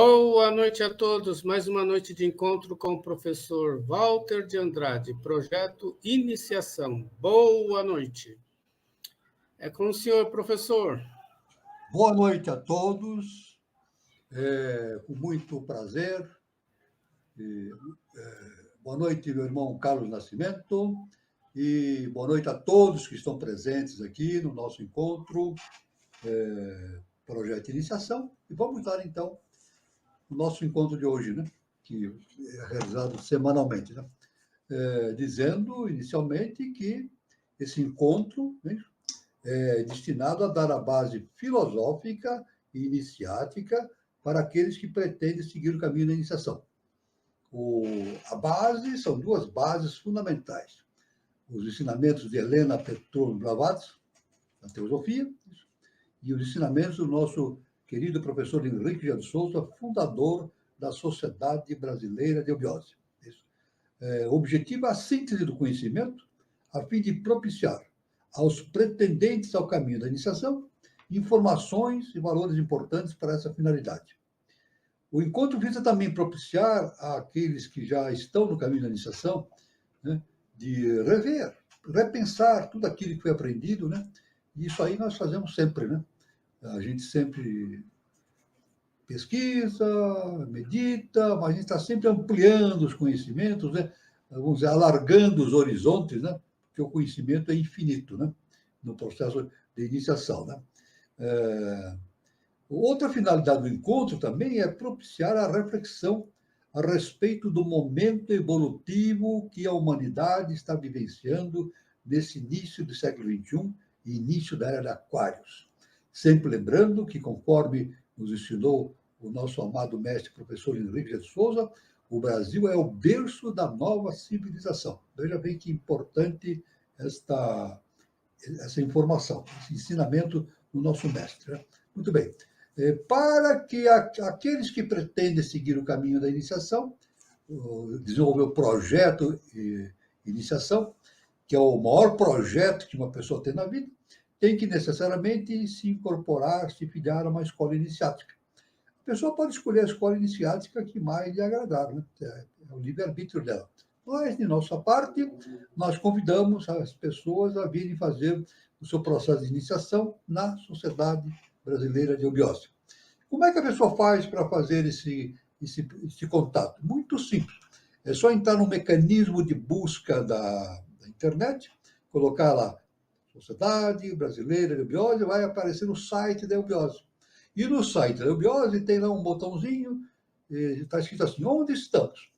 Boa noite a todos. Mais uma noite de encontro com o professor Walter de Andrade, projeto Iniciação. Boa noite. É com o senhor, professor. Boa noite a todos. Com muito prazer. Boa noite, meu irmão Carlos Nascimento. E boa noite a todos que estão presentes aqui no nosso encontro, projeto Iniciação. E vamos dar, então, o nosso encontro de hoje, né? Que é realizado semanalmente, né? Dizendo, inicialmente, que esse encontro, né, é destinado a dar a base filosófica e iniciática para aqueles que pretendem seguir o caminho da iniciação. A base são duas bases fundamentais. Os ensinamentos de Helena Petrovna Blavatsky, na teosofia, e os ensinamentos do nosso querido professor Henrique de Souza, fundador da Sociedade Brasileira de Eubiose. O objetivo é a síntese do conhecimento, a fim de propiciar aos pretendentes ao caminho da iniciação informações e valores importantes para essa finalidade. O encontro visa também propiciar àqueles que já estão no caminho da iniciação, né, de rever, repensar tudo aquilo que foi aprendido, né? E isso aí nós fazemos sempre, né? A gente sempre pesquisa, medita, mas a gente está sempre ampliando os conhecimentos, né? Vamos dizer, alargando os horizontes, né? Porque o conhecimento é infinito, né? No processo de iniciação, né? Outra finalidade do encontro também é propiciar a reflexão a respeito do momento evolutivo que a humanidade está vivenciando nesse início do século XXI e início da era de Aquários. Sempre lembrando que, conforme nos ensinou o nosso amado mestre professor Henrique de Souza, o Brasil é o berço da nova civilização. Veja bem que importante essa informação, esse ensinamento do nosso mestre, né? Muito bem. Para que aqueles que pretendem seguir o caminho da iniciação, desenvolver o projeto iniciação, que é o maior projeto que uma pessoa tem na vida, tem que necessariamente se incorporar, se filiar a uma escola iniciática. A pessoa pode escolher a escola iniciática que mais lhe agradar, né? É o livre-arbítrio dela. Mas, de nossa parte, nós convidamos as pessoas a virem fazer o seu processo de iniciação na Sociedade Brasileira de Eubiose. Como é que a pessoa faz para fazer esse contato? Muito simples. É só entrar no mecanismo de busca da internet, colocar lá Sociedade Brasileira de Eubiose, vai aparecer no site da Eubiose. E no site da Eubiose tem lá um botãozinho, está escrito assim, onde estamos?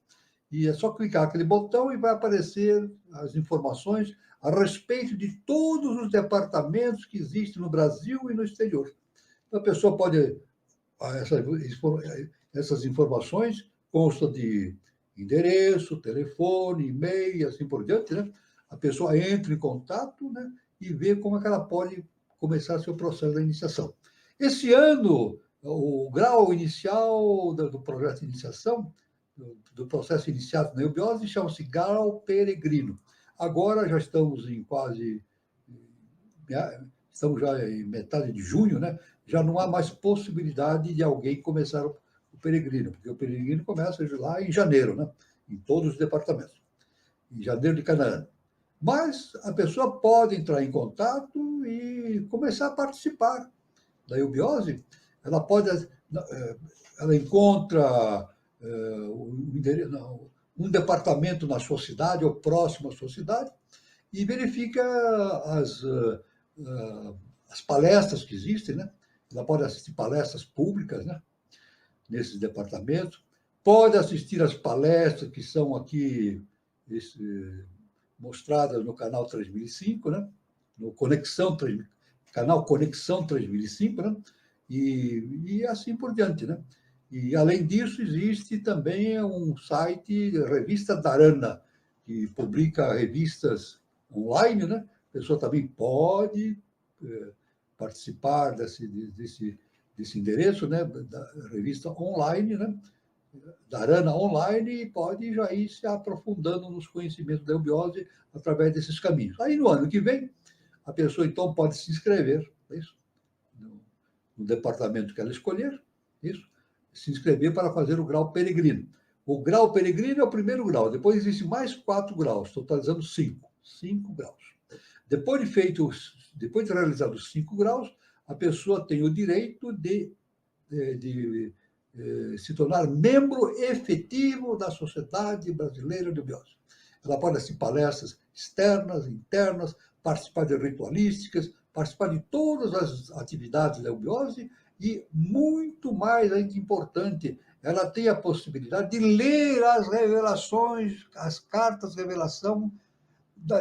E é só clicar aquele botão e vai aparecer as informações a respeito de todos os departamentos que existem no Brasil e no exterior. Então, a pessoa pode... Essas informações constam de endereço, telefone, e-mail e assim por diante, né? A pessoa entra em contato, né, e vê como é que ela pode começar seu processo da iniciação. Esse ano, o grau inicial do projeto de iniciação, do processo iniciado na eubiose, chama-se grau peregrino. Agora já estamos estamos já em metade de junho, né? Já não há mais possibilidade de alguém começar o peregrino, porque o peregrino começa lá em janeiro, né? Em todos os departamentos, em janeiro de cada ano. Mas a pessoa pode entrar em contato e começar a participar da eubiose. Ela encontra um departamento na sua cidade ou próximo à sua cidade e verifica as palestras que existem, né? Ela pode assistir palestras públicas, né, nesses departamentos, pode assistir as palestras que são aqui mostradas no canal 3005, né, no canal Conexão 3005, né, e assim por diante, né. E, além disso, existe também um site, Revista Dharana, que publica revistas online, né? A pessoa também pode participar desse endereço, né? Da revista online, né? Dharana Online, e pode já ir se aprofundando nos conhecimentos da eubiose através desses caminhos. Aí, no ano que vem, a pessoa, então, pode se inscrever, é isso? No departamento que ela escolher, isso, se inscrever para fazer o grau peregrino. O grau peregrino é o primeiro grau, depois existem mais 4 graus, totalizando 5. 5 graus. Depois de realizar os 5 graus, a pessoa tem o direito de se tornar membro efetivo da Sociedade Brasileira de Eubiose. Ela pode assistir palestras externas, internas, participar de ritualísticas, participar de todas as atividades da eubiose e, muito mais ainda importante, ela tem a possibilidade de ler as revelações, as cartas de revelação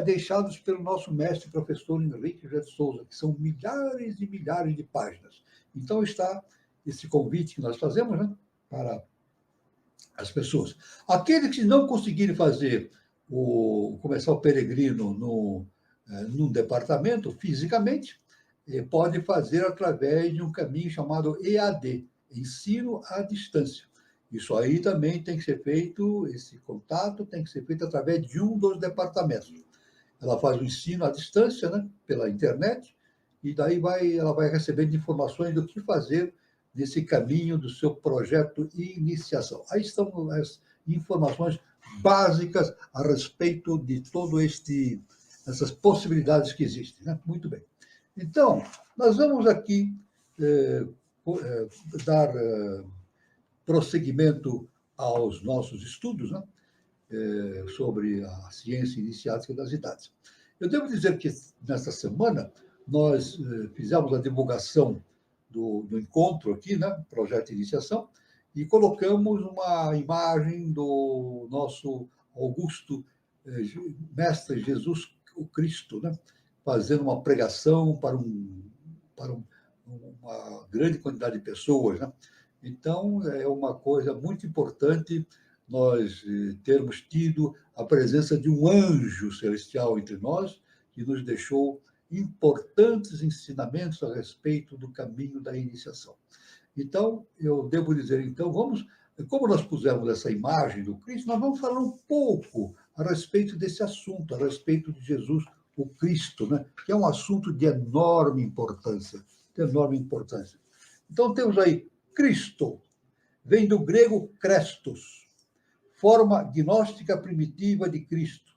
deixadas pelo nosso mestre professor Henrique José de Souza, que são milhares e milhares de páginas. Então está esse convite que nós fazemos, né, para as pessoas. Aqueles que não conseguirem começar o peregrino num departamento, fisicamente, pode fazer através de um caminho chamado EAD, Ensino à Distância. Isso aí também tem que ser feito, esse contato tem que ser feito através de um dos departamentos. Ela faz o ensino à distância, né, pela internet, e daí ela vai recebendo informações do que fazer nesse caminho do seu projeto de iniciação. Aí estão as informações básicas a respeito de todo essas possibilidades que existem, né? Muito bem. Então, nós vamos aqui dar prosseguimento aos nossos estudos, né, sobre a ciência iniciática das idades. Eu devo dizer que, nesta semana, nós fizemos a divulgação do encontro aqui, né, projeto de iniciação, e colocamos uma imagem do nosso Augusto Mestre Jesus o Cristo, né, fazendo uma pregação para uma grande quantidade de pessoas, né? Então, é uma coisa muito importante nós termos tido a presença de um anjo celestial entre nós, que nos deixou importantes ensinamentos a respeito do caminho da iniciação. Então, eu devo dizer, então, como nós pusemos essa imagem do Cristo, nós vamos falar um pouco a respeito desse assunto, a respeito de Jesus, o Cristo, né? Que é um assunto de enorme importância, Então, temos aí Cristo, vem do grego Christos, forma gnóstica primitiva de Cristo.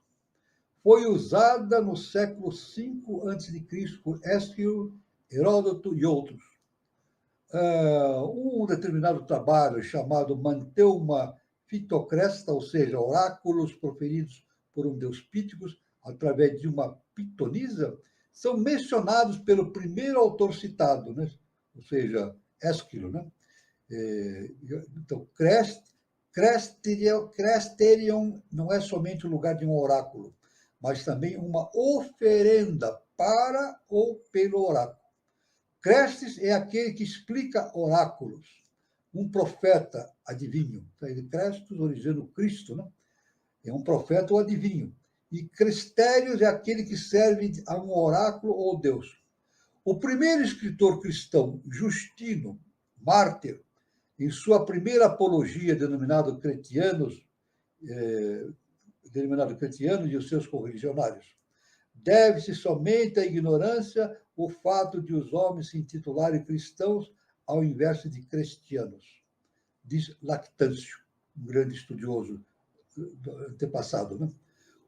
Foi usada no século V a.C. por Ésquilo, Heródoto e outros. Um determinado trabalho chamado Manteuma Fitocresta, ou seja, oráculos proferidos por um deus Píticos através de uma pitonisa, são mencionados pelo primeiro autor citado, né? Ou seja, Ésquilo, né? Então, Cresterion não é somente o lugar de um oráculo, mas também uma oferenda para ou pelo oráculo. Crestes é aquele que explica oráculos, um profeta adivinho. Crestos, originando Cristo, né? É um profeta ou adivinho. E Cristérios é aquele que serve a um oráculo ou Deus. O primeiro escritor cristão, Justino, mártir, em sua primeira apologia, denominado Cretianos e os seus correligionários, deve-se somente à ignorância o fato de os homens se intitularem cristãos ao invés de cristianos, diz Lactâncio, um grande estudioso antepassado, né?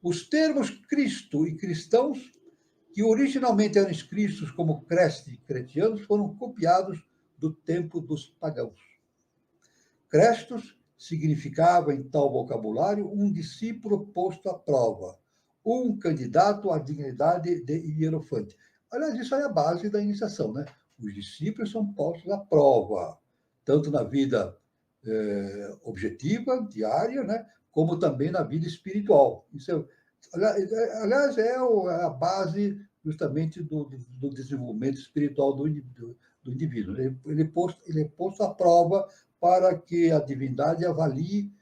Os termos Cristo e cristãos, que originalmente eram escritos como Creste e cretianos, foram copiados do tempo dos pagãos. Crestos significava, em tal vocabulário, um discípulo posto à prova, um candidato à dignidade de hierofante. Aliás, isso é a base da iniciação, né? Os discípulos são postos à prova, tanto na vida objetiva, diária, né? Como também na vida espiritual. Isso aliás, é a base justamente do desenvolvimento espiritual do indivíduo. Ele é posto à prova para que a divindade avalie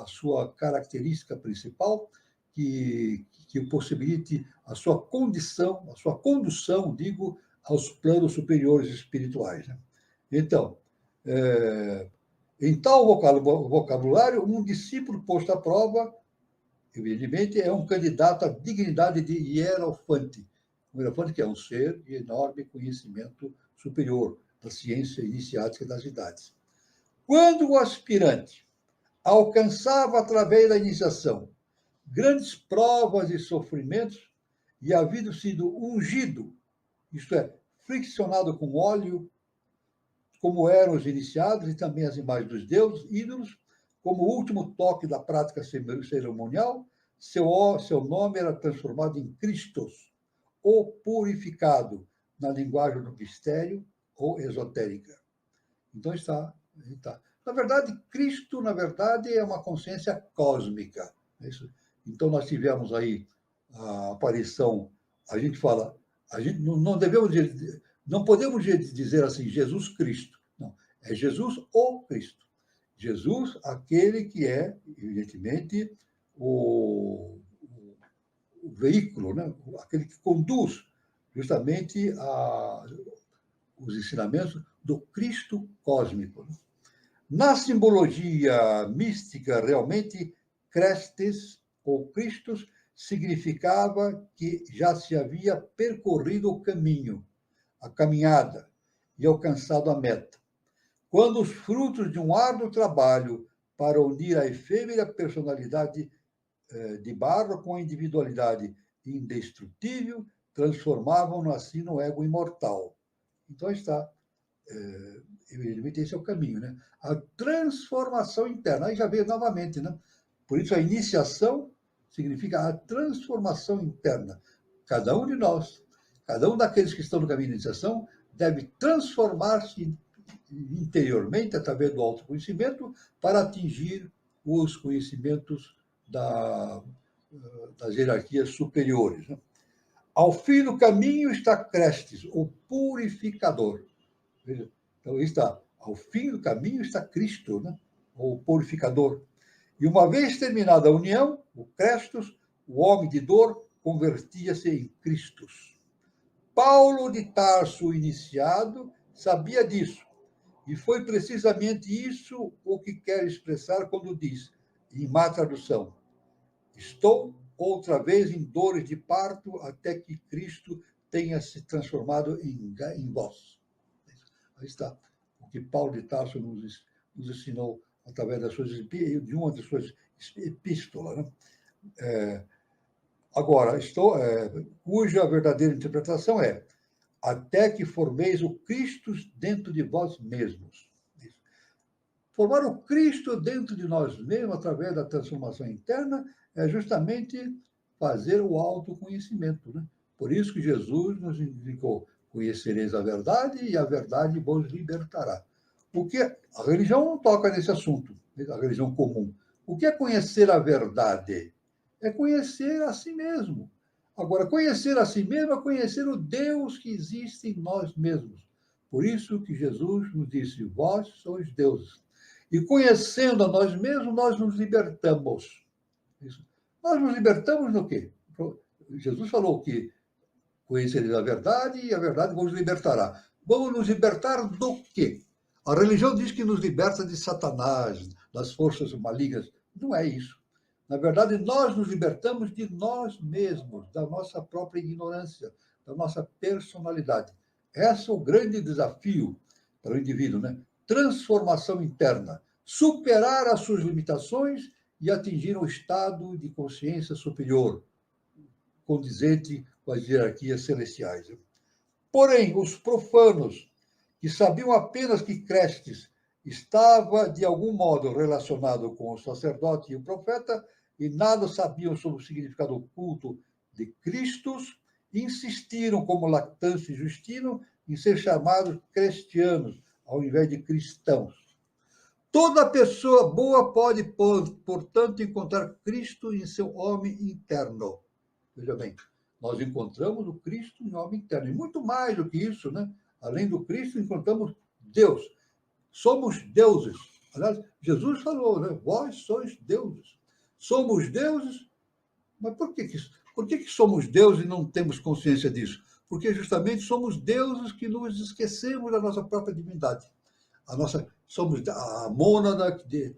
a sua característica principal, que possibilite a sua condução, digo, aos planos superiores espirituais, né? Então, em tal vocabulário, um discípulo posto à prova, evidentemente, é um candidato à dignidade de hierofante. Um hierofante que é um ser de enorme conhecimento superior da ciência iniciática das idades. Quando o aspirante alcançava, através da iniciação, grandes provas e sofrimentos, e havendo sido ungido, isto é, friccionado com óleo, como eram os iniciados, e também as imagens dos deuses, ídolos, como último toque da prática cerimonial, seu nome era transformado em Christos, ou purificado, na linguagem do mistério ou esotérica. Então está. Na verdade, Cristo, na verdade, é uma consciência cósmica. Então nós tivemos aí a aparição, a gente fala, a gente não podemos dizer assim, Jesus Cristo. Não, é Jesus o Cristo. Jesus, aquele que é, evidentemente, o veículo, né? Aquele que conduz justamente os ensinamentos do Cristo cósmico. Na simbologia mística, realmente, Crestes, ou Christus, significava que já se havia percorrido o caminho, a caminhada, e alcançado a meta. Quando os frutos de um árduo trabalho para unir a efêmera personalidade de barro com a individualidade indestrutível, transformavam-no assim no ego imortal. Então está, evidentemente, esse é o caminho, né? A transformação interna. Aí já veio novamente, né? Por isso a iniciação significa a transformação interna. Cada um de nós, cada um daqueles que estão no caminho de iniciação, deve transformar-se interiormente através do autoconhecimento para atingir os conhecimentos das hierarquias superiores. Né? Ao fim do caminho está Crestes, o purificador. Então, está, ao fim do caminho está Cristo, né? O purificador. E uma vez terminada a união, o Crestos, o homem de dor, convertia-se em Cristos. Paulo de Tarso, iniciado, sabia disso. E foi precisamente isso o que quer expressar quando diz, em má tradução, estou outra vez em dores de parto até que Cristo tenha se transformado em vós. Aí está o que Paulo de Tarso nos ensinou através de uma das suas epístolas. Né? Agora, cuja verdadeira interpretação é até que formeis o Cristo dentro de vós mesmos. Formar o Cristo dentro de nós mesmos, através da transformação interna, é justamente fazer o autoconhecimento. Né? Por isso que Jesus nos indicou, conhecereis a verdade e a verdade vos libertará. Porque a religião não toca nesse assunto, a religião comum. O que é conhecer a verdade? É conhecer a si mesmo. Agora, conhecer a si mesmo é conhecer o Deus que existe em nós mesmos. Por isso que Jesus nos disse, vós sois deuses. E conhecendo a nós mesmos, nós nos libertamos. Isso. Nós nos libertamos no quê? Jesus falou que conhecereis a verdade e a verdade vos libertará. Vamos nos libertar do quê? A religião diz que nos liberta de Satanás, das forças malignas. Não é isso. Na verdade, nós nos libertamos de nós mesmos, da nossa própria ignorância, da nossa personalidade. Esse é o grande desafio para o indivíduo, né? Transformação interna, superar as suas limitações e atingir um estado de consciência superior, condizente com as hierarquias celestiais. Porém, os profanos, que sabiam apenas que Crestes estava, de algum modo, relacionado com o sacerdote e o profeta, e nada sabiam sobre o significado oculto de Cristos, insistiram, como Lactâncio e Justino, em ser chamados cristianos, ao invés de cristãos. Toda pessoa boa pode, portanto, encontrar Cristo em seu homem interno. Veja bem, nós encontramos o Cristo em homem interno. E muito mais do que isso, né? Além do Cristo, encontramos Deus. Somos deuses. Aliás, Jesus falou, né? Vós sois deuses. Somos deuses, mas por que somos deuses e não temos consciência disso? Porque justamente somos deuses que nos esquecemos da nossa própria divindade. Somos a mônada que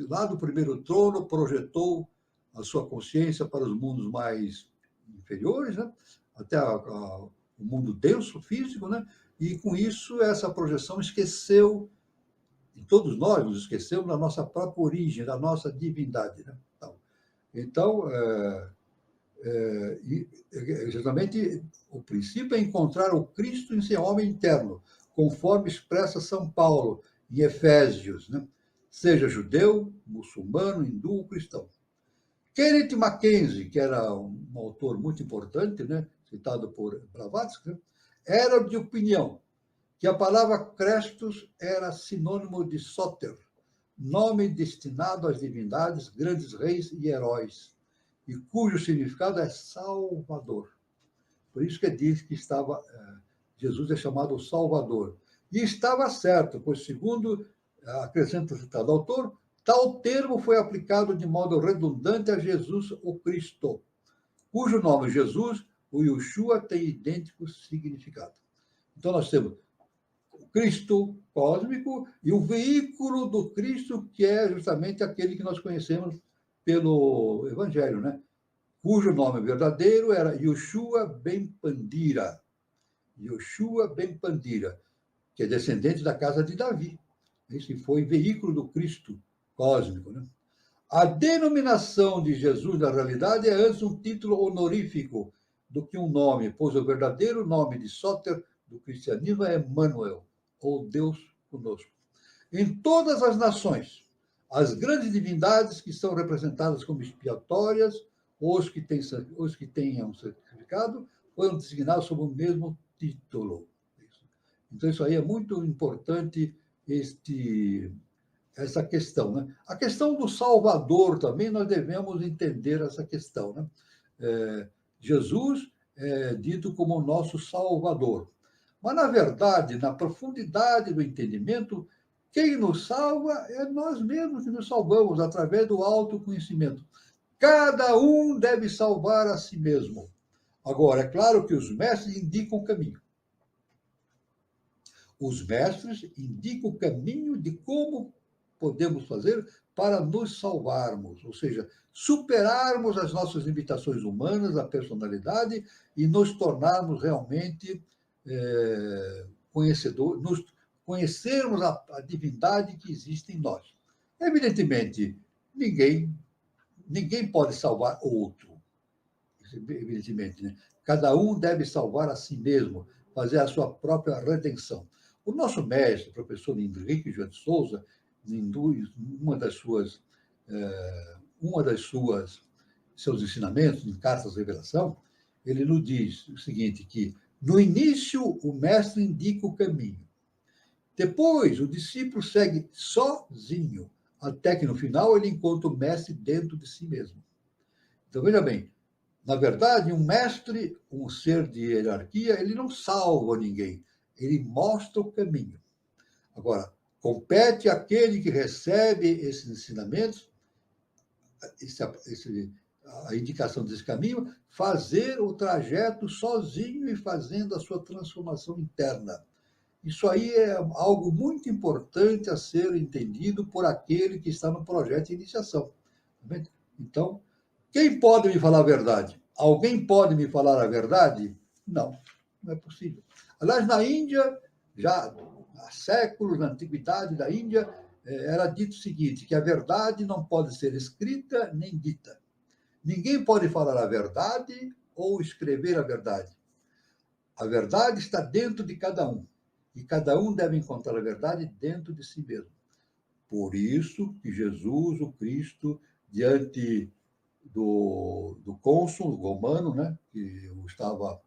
lá do primeiro trono projetou a sua consciência para os mundos mais inferiores, né? Até o mundo denso, físico, né? E com isso essa projeção esqueceu E todos nós nos esquecemos da nossa própria origem, da nossa divindade. Né? Então, justamente, o princípio é encontrar o Cristo em seu homem interno, conforme expressa São Paulo em Efésios, né? Seja judeu, muçulmano, hindu ou cristão. Kenneth Mackenzie, que era um autor muito importante, né? Citado por Blavatsky, era de opinião que a palavra Christus era sinônimo de Soter, nome destinado às divindades, grandes reis e heróis, e cujo significado é Salvador. Por isso que diz que Jesus é chamado Salvador. E estava certo, pois, segundo acrescenta o citado autor, tal termo foi aplicado de modo redundante a Jesus, o Cristo, cujo nome Jesus, o Yeshua, tem idêntico significado. Então, nós temos o Cristo cósmico e o veículo do Cristo, que é justamente aquele que nós conhecemos pelo Evangelho, né? Cujo nome verdadeiro era Yoshua ben Pandira. Yoshua ben Pandira, que é descendente da casa de Davi. Esse foi veículo do Cristo cósmico. Né? A denominação de Jesus, na realidade, é antes um título honorífico do que um nome, pois o verdadeiro nome de Soter do cristianismo é Emmanuel, ou Deus conosco. Em todas as nações, as grandes divindades que são representadas como expiatórias, os que tenham certificado, foram designados sob o mesmo título. Então, isso aí é muito importante, essa questão. Né? A questão do Salvador também, nós devemos entender essa questão. Né? Jesus é dito como nosso Salvador. Mas, na verdade, na profundidade do entendimento, quem nos salva é nós mesmos que nos salvamos através do autoconhecimento. Cada um deve salvar a si mesmo. Agora, é claro que os mestres indicam o caminho. Os mestres indicam o caminho de como podemos fazer para nos salvarmos, ou seja, superarmos as nossas limitações humanas, a personalidade, e nos tornarmos realmente conhecedores, conhecermos a divindade que existe em nós. Evidentemente, ninguém pode salvar outro. Evidentemente, né? Cada um deve salvar a si mesmo, fazer a sua própria redenção. O nosso mestre, o professor Henrique João de Souza, em seus ensinamentos, em Cartas de Revelação, ele nos diz o seguinte, que no início o mestre indica o caminho. Depois, o discípulo segue sozinho, até que no final ele encontra o mestre dentro de si mesmo. Então, veja bem, na verdade, um mestre, um ser de hierarquia, ele não salva ninguém, ele mostra o caminho. Agora, compete àquele que recebe esses ensinamentos, a indicação desse caminho, fazer o trajeto sozinho e fazendo a sua transformação interna. Isso aí é algo muito importante a ser entendido por aquele que está no projeto de iniciação. Então, quem pode me falar a verdade? Alguém pode me falar a verdade? Não, não é possível. Aliás, na Índia, já há séculos, na antiguidade da Índia, era dito o seguinte, que a verdade não pode ser escrita nem dita. Ninguém pode falar a verdade ou escrever a verdade. A verdade está dentro de cada um. E cada um deve encontrar a verdade dentro de si mesmo. Por isso que Jesus, o Cristo, diante do cônsul romano, né, que estava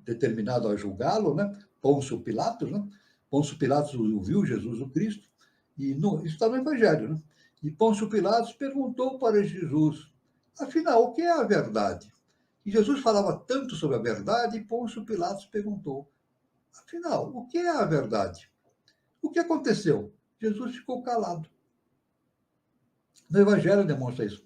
determinado a julgá-lo, né, Pôncio Pilatos, né? Pôncio Pilatos viu Jesus, o Cristo, e isso está no Evangelho, né? E Pôncio Pilatos perguntou para Jesus, afinal, o que é a verdade? E Jesus falava tanto sobre a verdade, e Pôncio Pilatos perguntou, afinal, o que é a verdade? O que aconteceu? Jesus ficou calado. No Evangelho demonstra isso.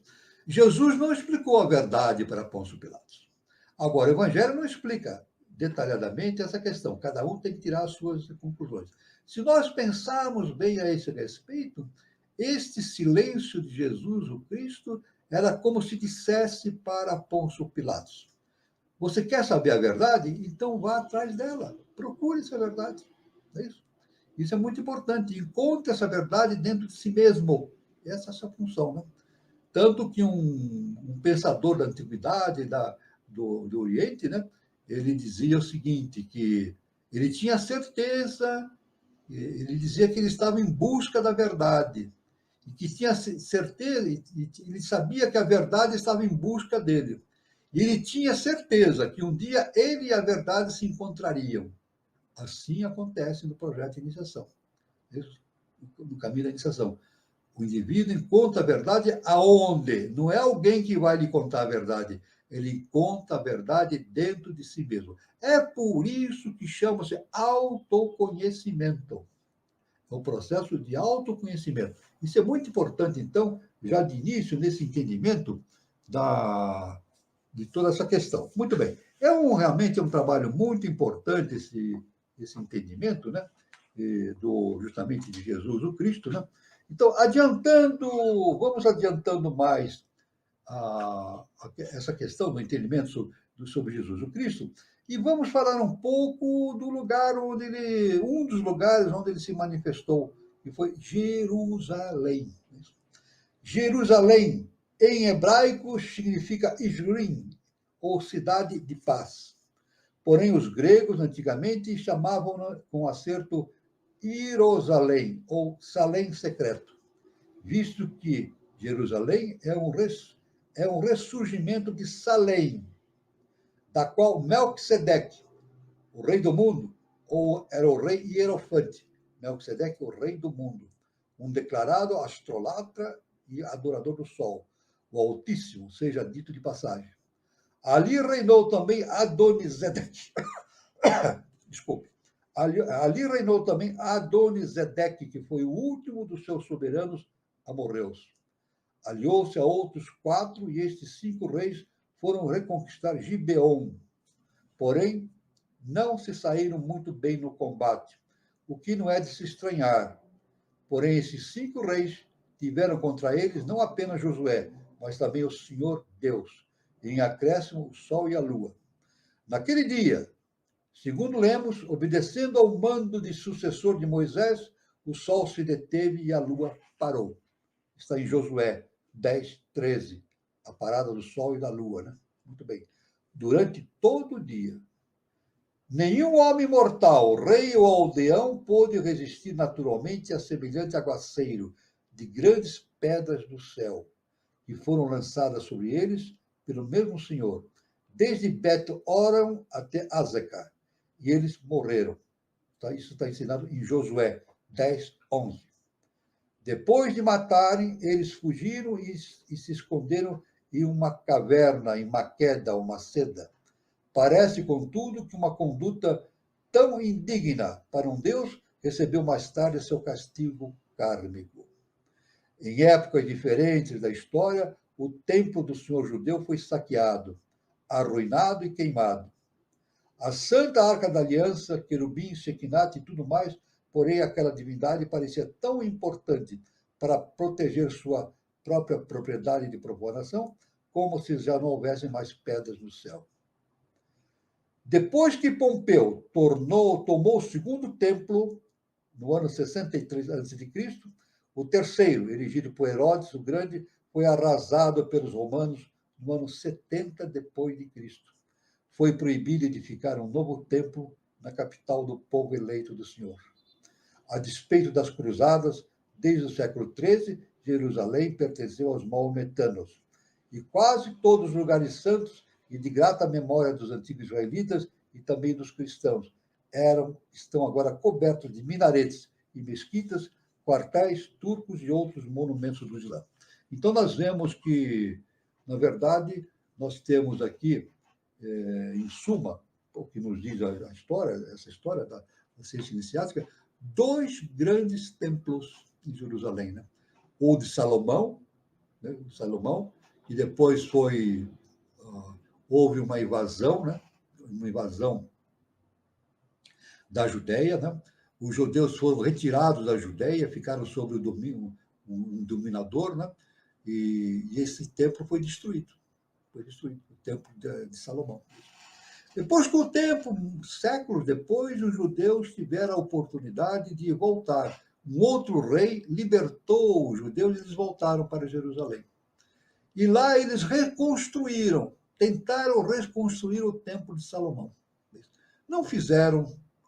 Jesus não explicou a verdade para Pôncio Pilatos. Agora, o Evangelho não explica detalhadamente essa questão. Cada um tem que tirar as suas conclusões. Se nós pensarmos bem a esse respeito, este silêncio de Jesus, o Cristo, era como se dissesse para Pôncio Pilatos, você quer saber a verdade? Então vá atrás dela. Procure essa verdade. É isso. Isso é muito importante. Encontre essa verdade dentro de si mesmo. Essa é a sua função, né? Tanto que um pensador da antiguidade, do Oriente, né, ele dizia o seguinte, que ele tinha certeza, ele dizia que ele estava em busca da verdade, e que tinha certeza, ele sabia que a verdade estava em busca dele. E ele tinha certeza que um dia ele e a verdade se encontrariam. Assim acontece no projeto de iniciação, no caminho da iniciação. O indivíduo encontra a verdade aonde? Não é alguém que vai lhe contar a verdade. Ele encontra a verdade dentro de si mesmo. É por isso que chama-se autoconhecimento. É um processo de autoconhecimento. Isso é muito importante, então, já de início, nesse entendimento de toda essa questão. Muito bem. Realmente um trabalho muito importante esse entendimento, né? Justamente de Jesus, o Cristo, né? Então, vamos adiantando mais essa questão do entendimento sobre Jesus o Cristo, e vamos falar um pouco do lugar um dos lugares onde ele se manifestou, que foi Jerusalém. Jerusalém, em hebraico, significa Isrim, ou cidade de paz. Porém, os gregos, antigamente, chamavam com acerto Jerusalém, ou Salém secreto, visto que Jerusalém é um ressurgimento de Salém, da qual Melquisedeque, o rei do mundo, ou era o rei hierofante, Melquisedeque, o rei do mundo, um declarado astrolatra e adorador do sol, o Altíssimo, seja dito de passagem. Ali reinou também Adonisedeque. Desculpe. Ali reinou também Adonisedeque, que foi o último dos seus soberanos amorreus. Aliou-se a outros 4 e estes 5 reis foram reconquistar Gibeon. Porém, não se saíram muito bem no combate, o que não é de se estranhar. Porém, esses 5 reis tiveram contra eles não apenas Josué, mas também o Senhor Deus, e em acréscimo o sol e a lua. Naquele dia, segundo lemos, obedecendo ao mando de sucessor de Moisés, o sol se deteve e a lua parou. Está em Josué 10, 13, a parada do sol e da lua, né? Muito bem. Durante todo o dia, nenhum homem mortal, rei ou aldeão, pôde resistir naturalmente a semelhante aguaceiro de grandes pedras do céu, que foram lançadas sobre eles pelo mesmo Senhor, desde Bet-Horon até Azeca, e eles morreram. Isso está ensinado em Josué 10, 11. Depois de matarem, eles fugiram e se esconderam em uma caverna, em Maqueda, ou Maceda. Parece, contudo, que uma conduta tão indigna para um Deus recebeu mais tarde seu castigo kármico. Em épocas diferentes da história, o templo do Senhor judeu foi saqueado, arruinado e queimado. A Santa Arca da Aliança, querubim, Shekinah e tudo mais, porém aquela divindade parecia tão importante para proteger sua própria propriedade de profanação, como se já não houvessem mais pedras no céu. Depois que Pompeu tomou o segundo templo, no ano 63 a.C., o terceiro, erigido por Herodes o Grande, foi arrasado pelos romanos no ano 70 depois de Cristo. Foi proibido edificar um novo templo na capital do povo eleito do Senhor. A despeito das cruzadas, desde o século XIII, Jerusalém pertenceu aos maometanos. E quase todos os lugares santos e de grata memória dos antigos israelitas e também dos cristãos estão agora cobertos de minaretes e mesquitas, quartéis turcos e outros monumentos do Islã. Então, nós vemos que, na verdade, nós temos aqui, em suma, o que nos diz a história, essa história da ciência iniciática, 2 grandes templos em Jerusalém, né? O de Salomão, né? Salomão, que depois houve uma invasão, né? Uma invasão da Judéia, né? Os judeus foram retirados da Judéia, ficaram sob o domínio um dominador, né? E esse templo foi destruído. Foi destruído, o templo de Salomão. Depois, com o tempo, séculos depois, os judeus tiveram a oportunidade de voltar. Um outro rei libertou os judeus e eles voltaram para Jerusalém. E lá eles reconstruíram, tentaram reconstruir o Templo de Salomão. Não fizeram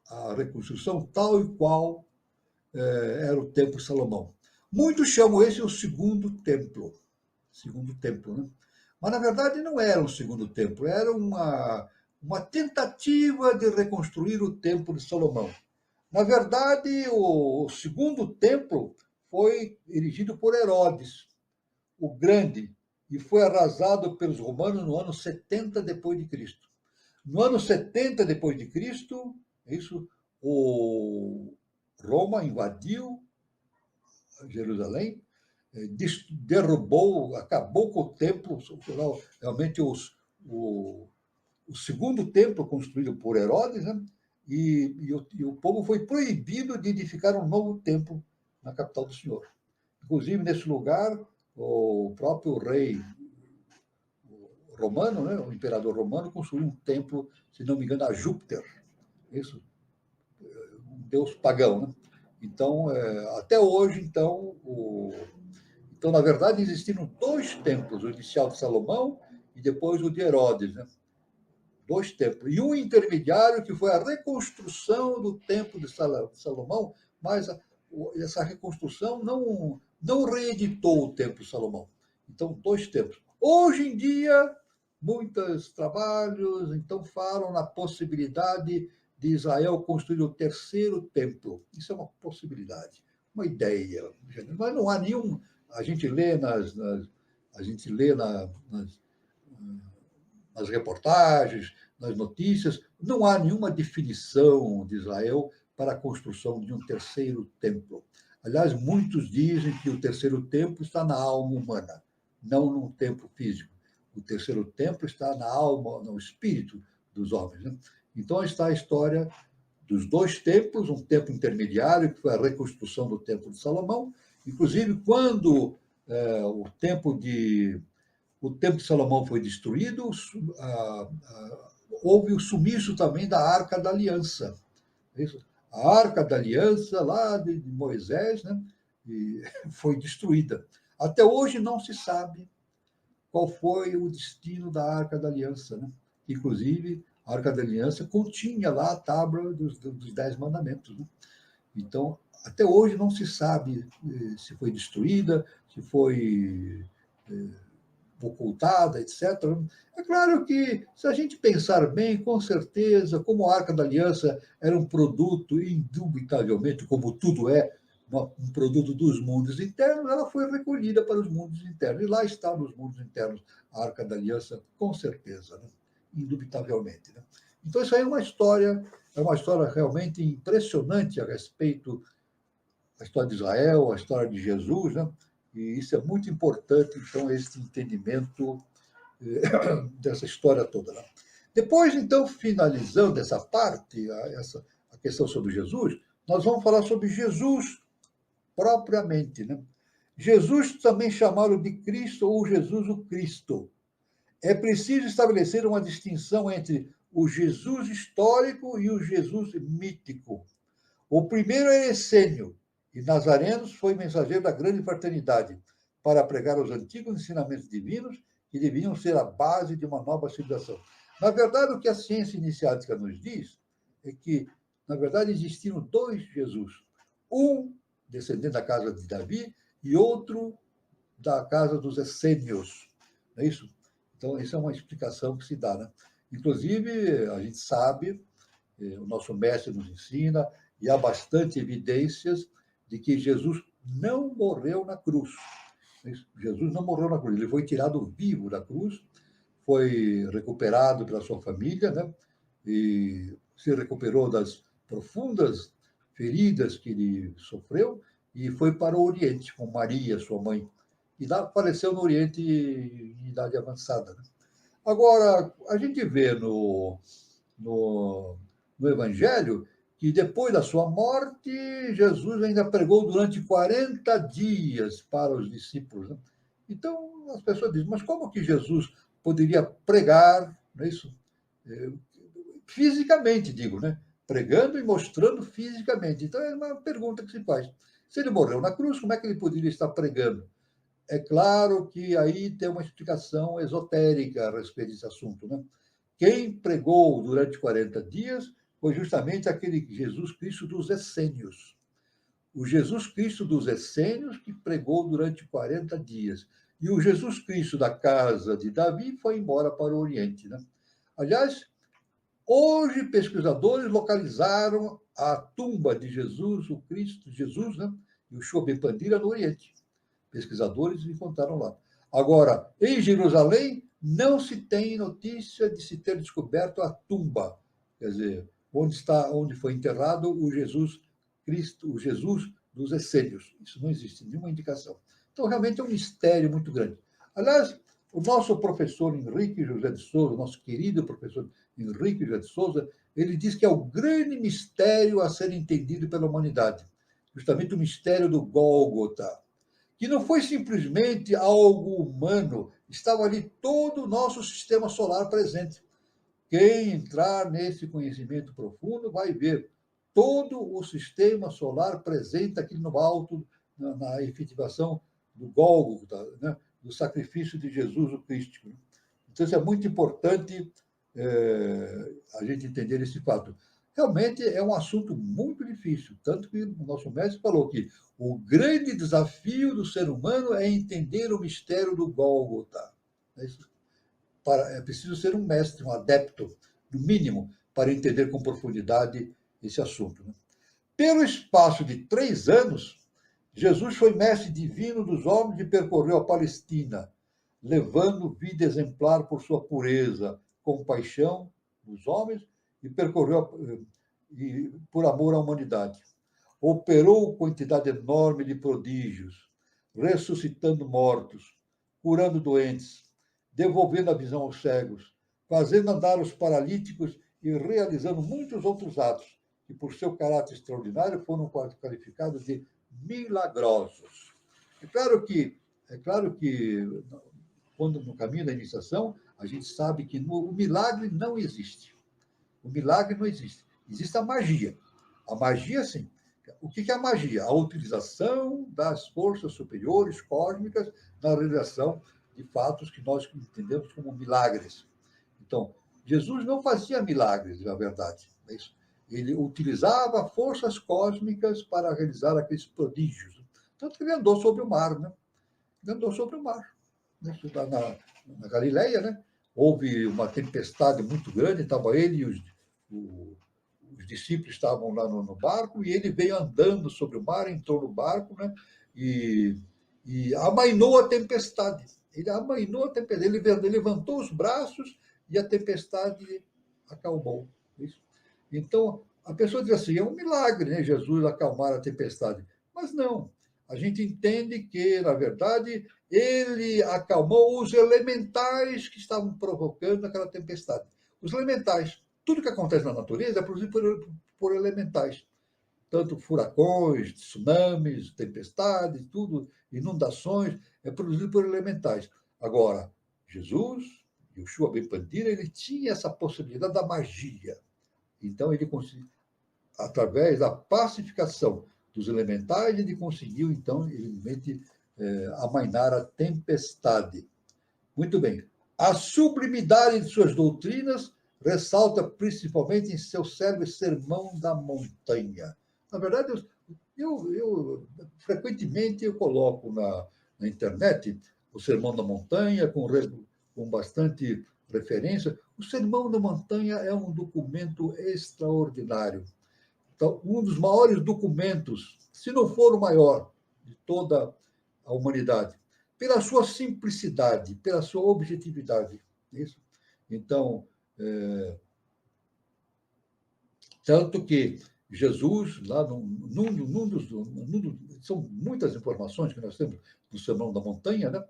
a reconstrução tal e qual era o Templo de Salomão. Muitos chamam esse o segundo templo. Segundo templo, né? Mas, na verdade, não era um segundo templo, era uma tentativa de reconstruir o Templo de Salomão. Na verdade, o segundo templo foi erigido por Herodes, o Grande, e foi arrasado pelos romanos no ano 70 depois de Cristo. No ano 70 depois de Cristo, isso, Roma invadiu Jerusalém, derrubou, acabou com o templo, realmente o segundo templo construído por Herodes, né? E o povo foi proibido de edificar um novo templo na capital do Senhor. Inclusive, nesse lugar, o próprio rei romano, né, o imperador romano, construiu um templo, se não me engano, a Júpiter, isso, um deus pagão. Né? Então, até hoje, então, na verdade, existiram dois templos, o inicial de Salomão e depois o de Herodes, né? Dois templos. E um intermediário, que foi a reconstrução do templo de Salomão, mas essa reconstrução não reeditou o templo de Salomão. Então, dois templos. Hoje em dia, muitos trabalhos então falam na possibilidade de Israel construir o terceiro templo. Isso é uma possibilidade, uma ideia, mas não há nenhum. A gente lê nas reportagens, nas notícias, não há nenhuma definição de Israel para a construção de um terceiro templo. Aliás, muitos dizem que o terceiro templo está na alma humana, não num templo físico. O terceiro templo está na alma, no espírito dos homens. Né? Então, está a história dos dois templos, um templo intermediário, que foi a reconstrução do Templo de Salomão. Inclusive, quando o templo de Salomão foi destruído, houve o sumiço também da Arca da Aliança. A Arca da Aliança, lá de Moisés, né, foi destruída. Até hoje não se sabe qual foi o destino da Arca da Aliança. Né? Inclusive, a Arca da Aliança continha lá a tábua dos 10 mandamentos. Né? Então, até hoje não se sabe se foi destruída, se foi ocultada, etc. É claro que, se a gente pensar bem, com certeza, como a Arca da Aliança era um produto, indubitavelmente, como tudo é, um produto dos mundos internos, ela foi recolhida para os mundos internos. E lá está nos mundos internos a Arca da Aliança, com certeza, né? Indubitavelmente. Né? Então, isso aí é uma história realmente impressionante a respeito da história de Israel, a história de Jesus, né? E isso é muito importante, então, esse entendimento dessa história toda. Né? Depois, então, finalizando essa parte, a questão sobre Jesus, nós vamos falar sobre Jesus propriamente. Né? Jesus também chamado de Cristo ou Jesus o Cristo. É preciso estabelecer uma distinção entre o Jesus histórico e o Jesus mítico. O primeiro é essênio, e Nazarenos foi mensageiro da grande fraternidade para pregar os antigos ensinamentos divinos que deviam ser a base de uma nova civilização. Na verdade, o que a ciência iniciática nos diz é que, na verdade, existiram dois Jesus. Um descendente da casa de Davi e outro da casa dos essênios. Não é isso? Então, isso é uma explicação que se dá. Né? Inclusive, a gente sabe, o nosso mestre nos ensina, e há bastante evidências de que Jesus não morreu na cruz. Jesus não morreu na cruz, ele foi tirado vivo da cruz, foi recuperado pela sua família, né? E se recuperou das profundas feridas que ele sofreu e foi para o Oriente com Maria, sua mãe. E lá faleceu no Oriente em idade avançada. Né? Agora, a gente vê no Evangelho que depois da sua morte, Jesus ainda pregou durante 40 dias para os discípulos. Né? Então, as pessoas dizem, mas como que Jesus poderia pregar, não é isso? fisicamente, digo, né? Pregando e mostrando fisicamente. Então, é uma pergunta que se faz. Se ele morreu na cruz, como é que ele poderia estar pregando? É claro que aí tem uma explicação esotérica a respeito desse assunto, né? Quem pregou durante 40 dias foi justamente aquele Jesus Cristo dos essênios. O Jesus Cristo dos essênios que pregou durante 40 dias. E o Jesus Cristo da casa de Davi foi embora para o Oriente, né? Aliás, hoje pesquisadores localizaram a tumba de Jesus, o Cristo Jesus, né? E o Shobhi Pandira no Oriente. Pesquisadores encontraram lá. Agora, em Jerusalém, não se tem notícia de se ter descoberto a tumba, quer dizer, onde foi enterrado o Jesus Cristo, o Jesus dos essênios. Isso não existe nenhuma indicação. Então, realmente é um mistério muito grande. Aliás, o nosso professor Henrique José de Souza, nosso querido professor Henrique José de Souza, ele diz que é o grande mistério a ser entendido pela humanidade, justamente o mistério do Gólgota, que não foi simplesmente algo humano, estava ali todo o nosso sistema solar presente. Quem entrar nesse conhecimento profundo vai ver todo o sistema solar presente aqui no alto, na efetivação do Gólgota, né? Do sacrifício de Jesus o Cristo. Então, isso é muito importante a gente entender esse fato. Realmente é um assunto muito difícil, tanto que o nosso mestre falou que o grande desafio do ser humano é entender o mistério do Gólgota. É preciso ser um mestre, um adepto, no mínimo, para entender com profundidade esse assunto, né? Pelo espaço de 3 anos, Jesus foi mestre divino dos homens e percorreu a Palestina, levando vida exemplar por sua pureza, compaixão dos homens e percorreu por amor à humanidade. Operou quantidade enorme de prodígios, ressuscitando mortos, curando doentes, devolvendo a visão aos cegos, fazendo andar os paralíticos e realizando muitos outros atos que, por seu caráter extraordinário, foram qualificados de milagrosos. É claro que quando no caminho da iniciação, a gente sabe que o milagre não existe. O milagre não existe. Existe a magia. A magia, sim. O que é a magia? A utilização das forças superiores cósmicas na realização de fatos que nós entendemos como milagres. Então, Jesus não fazia milagres, na verdade. É isso. Ele utilizava forças cósmicas para realizar aqueles prodígios. Tanto que ele andou sobre o mar, né? Ele andou sobre o mar. Na Galileia, né? Houve uma tempestade muito grande, estava ele e os discípulos estavam lá no barco, e ele veio andando sobre o mar, entrou no barco, né? E amainou a tempestade. Ele amainou a tempestade. Ele levantou os braços e a tempestade acalmou. Isso. Então, a pessoa diz assim, é um milagre, né, Jesus acalmar a tempestade. Mas não. A gente entende que, na verdade, ele acalmou os elementais que estavam provocando aquela tempestade. Os elementais. Tudo que acontece na natureza é produzido por elementais. Tanto furacões, tsunamis, tempestades, tudo, inundações, é produzido por elementais. Agora, Jesus, Yoshua Ben Pandira, ele tinha essa possibilidade da magia. Então, ele conseguiu, através da pacificação dos elementais, ele conseguiu, então, evidentemente, amainar a tempestade. Muito bem. A sublimidade de suas doutrinas ressalta principalmente em seu célebre Sermão da Montanha. Na verdade, eu frequentemente eu coloco na internet o Sermão da Montanha, com bastante referência. O Sermão da Montanha é um documento extraordinário. Então, um dos maiores documentos, se não for o maior, de toda a humanidade, pela sua simplicidade, pela sua objetividade. Isso? Então, tanto que Jesus, lá são muitas informações que nós temos no Sermão da Montanha, né?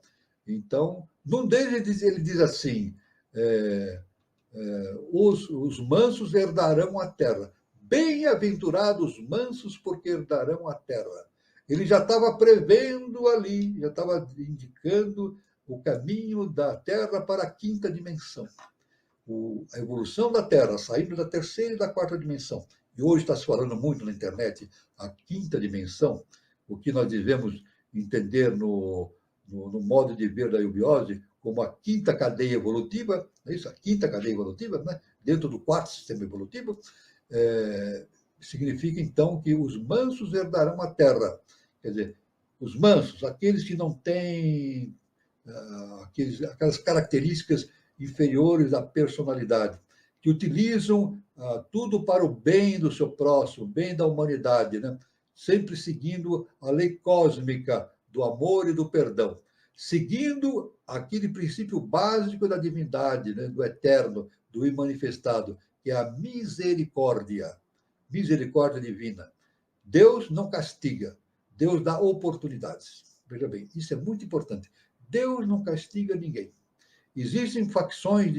Então, num deles ele diz assim, os mansos herdarão a terra. Bem-aventurados os mansos, porque herdarão a terra. Ele já estava prevendo ali, já estava indicando o caminho da Terra para a quinta dimensão. a evolução da Terra, saindo da terceira e da quarta dimensão, e hoje está se falando muito na internet, a quinta dimensão, o que nós devemos entender no modo de ver da eubiose como a quinta cadeia evolutiva, é isso? A quinta cadeia evolutiva, né? Dentro do quarto sistema evolutivo, significa, então, que os mansos herdarão a Terra. Quer dizer, os mansos, aqueles que não têm aquelas características inferiores à personalidade, que utilizam tudo para o bem do seu próximo, o bem da humanidade, né? Sempre seguindo a lei cósmica do amor e do perdão, seguindo aquele princípio básico da divindade, né? Do eterno, do imanifestado, que é a misericórdia divina. Deus não castiga, Deus dá oportunidades. Veja bem, isso é muito importante. Deus não castiga ninguém. Existem facções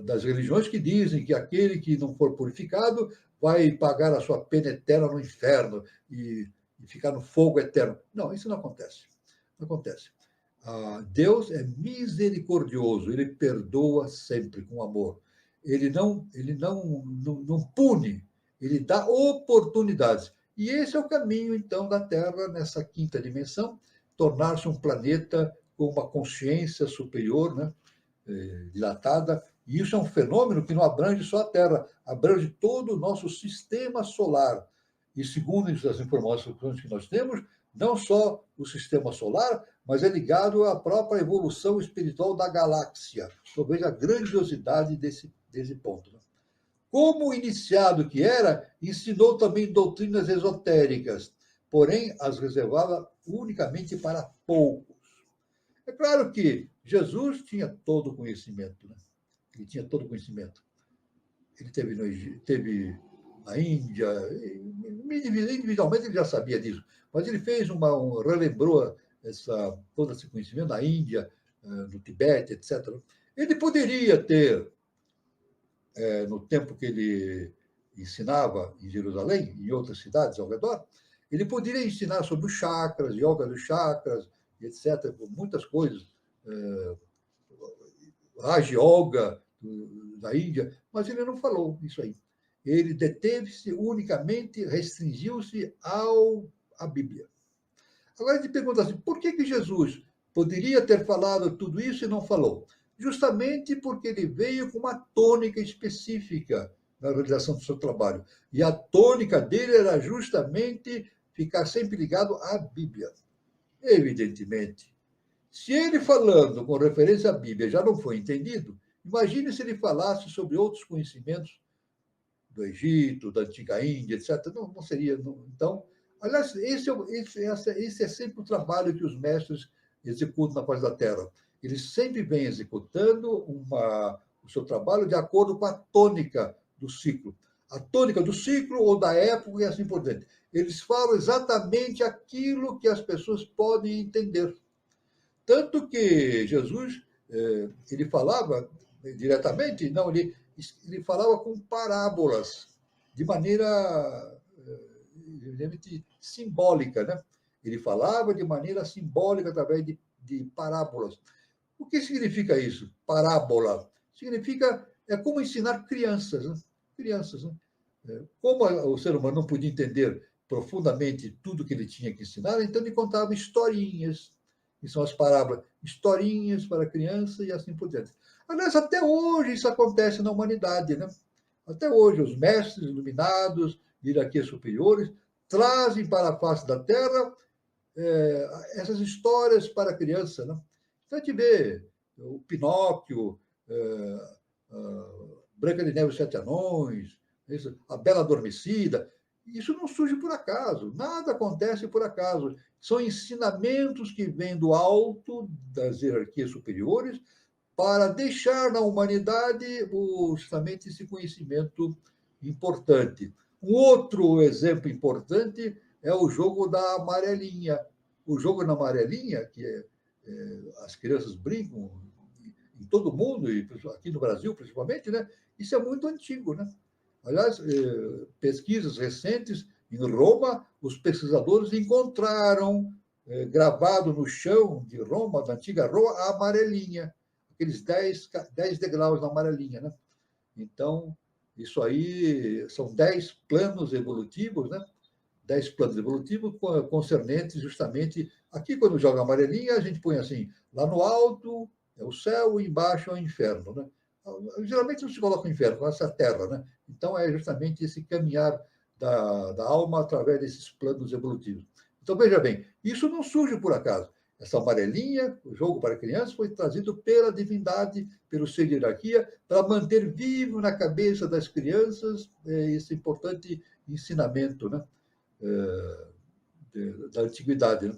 das religiões que dizem que aquele que não for purificado vai pagar a sua pena eterna no inferno e ficar no fogo eterno. Não, isso não acontece. Não acontece. Deus é misericordioso, ele perdoa sempre com amor. Ele não pune, ele dá oportunidades. E esse é o caminho, então, da Terra nessa quinta dimensão, tornar-se um planeta com uma consciência superior, né, dilatada. E isso é um fenômeno que não abrange só a Terra, abrange todo o nosso sistema solar. E segundo as informações que nós temos, não só o sistema solar, mas é ligado à própria evolução espiritual da galáxia. Então, veja a grandiosidade desse ponto. Né? Como iniciado que era, ensinou também doutrinas esotéricas, porém as reservava unicamente para poucos. É claro que Jesus tinha todo o conhecimento, né? Ele tinha todo o conhecimento. Ele teve na Índia, individualmente ele já sabia disso, mas ele fez relembrou todo esse conhecimento na Índia, no Tibete, etc. Ele poderia ter, no tempo que ele ensinava em Jerusalém, em outras cidades ao redor, ele poderia ensinar sobre os chakras, yoga dos chakras, etc., muitas coisas, Raj Yoga da Índia, mas ele não falou isso aí. Ele deteve-se unicamente, restringiu-se à Bíblia. Agora a gente pergunta assim, por que Jesus poderia ter falado tudo isso e não falou? Justamente porque ele veio com uma tônica específica na realização do seu trabalho. E a tônica dele era justamente ficar sempre ligado à Bíblia. Evidentemente, se ele falando com referência à Bíblia já não foi entendido, imagine se ele falasse sobre outros conhecimentos do Egito, da antiga Índia, etc. Não seria. Não. Então, aliás, esse é sempre o trabalho que os mestres executam na face da Terra. Eles sempre vêm executando o seu trabalho de acordo com a tônica do ciclo. A tônica do ciclo ou da época e assim por diante. Eles falam exatamente aquilo que as pessoas podem entender. Tanto que Jesus, ele falava diretamente, não, ele falava com parábolas, de maneira, evidentemente, simbólica, né? Ele falava de maneira simbólica através de parábolas. O que significa isso? Parábola. Significa, é como ensinar crianças, né? Crianças, né? Como o ser humano não podia entender profundamente tudo que ele tinha que ensinar, então ele contava historinhas, que são as parábolas, historinhas para criança e assim por diante. Aliás, até hoje isso acontece na humanidade, né? Até hoje, os mestres iluminados, hierarquias superiores, trazem para a face da Terra essas histórias para a criança, né? Então, a gente vê o Pinóquio, Branca de Neve e os Sete Anões, a Bela Adormecida. Isso não surge por acaso, nada acontece por acaso. São ensinamentos que vêm do alto, das hierarquias superiores, para deixar na humanidade justamente esse conhecimento importante. Um outro exemplo importante é o jogo da amarelinha. O jogo na amarelinha, que as crianças brincam em todo o mundo, e aqui no Brasil principalmente, né? Isso é muito antigo, né? Aliás, pesquisas recentes em Roma, os pesquisadores encontraram gravado no chão de Roma, da antiga Roma, a amarelinha. aqueles 10 degraus na amarelinha, né? Então, isso aí são 10 planos evolutivos, né? 10 planos evolutivos concernentes justamente... Aqui, quando joga amarelinha, a gente põe assim, lá no alto é o céu e embaixo é o inferno, né? Geralmente não se coloca o inferno, essa terra, né? Então, é justamente esse caminhar da alma através desses planos evolutivos. Então, veja bem, isso não surge por acaso. Essa amarelinha, o jogo para crianças, foi trazido pela divindade, pelo ser de hierarquia, para manter vivo na cabeça das crianças esse importante ensinamento, né? Da antiguidade. Né?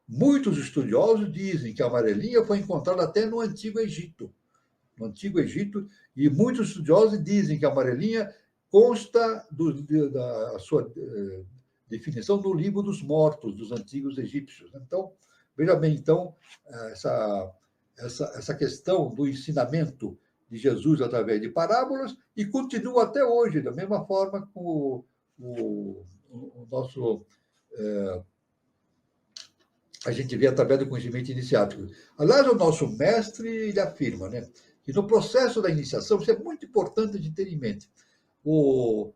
Muitos estudiosos dizem que a amarelinha foi encontrada até no Antigo Egito. No Antigo Egito, e muitos estudiosos dizem que a amarelinha consta da sua definição no livro dos mortos, dos antigos egípcios. Então, veja bem, então, essa questão do ensinamento de Jesus através de parábolas, e continua até hoje, da mesma forma com o nosso... a gente vê através do conhecimento iniciático. Aliás, o nosso mestre ele afirma, né, que no processo da iniciação, isso é muito importante de ter em mente, o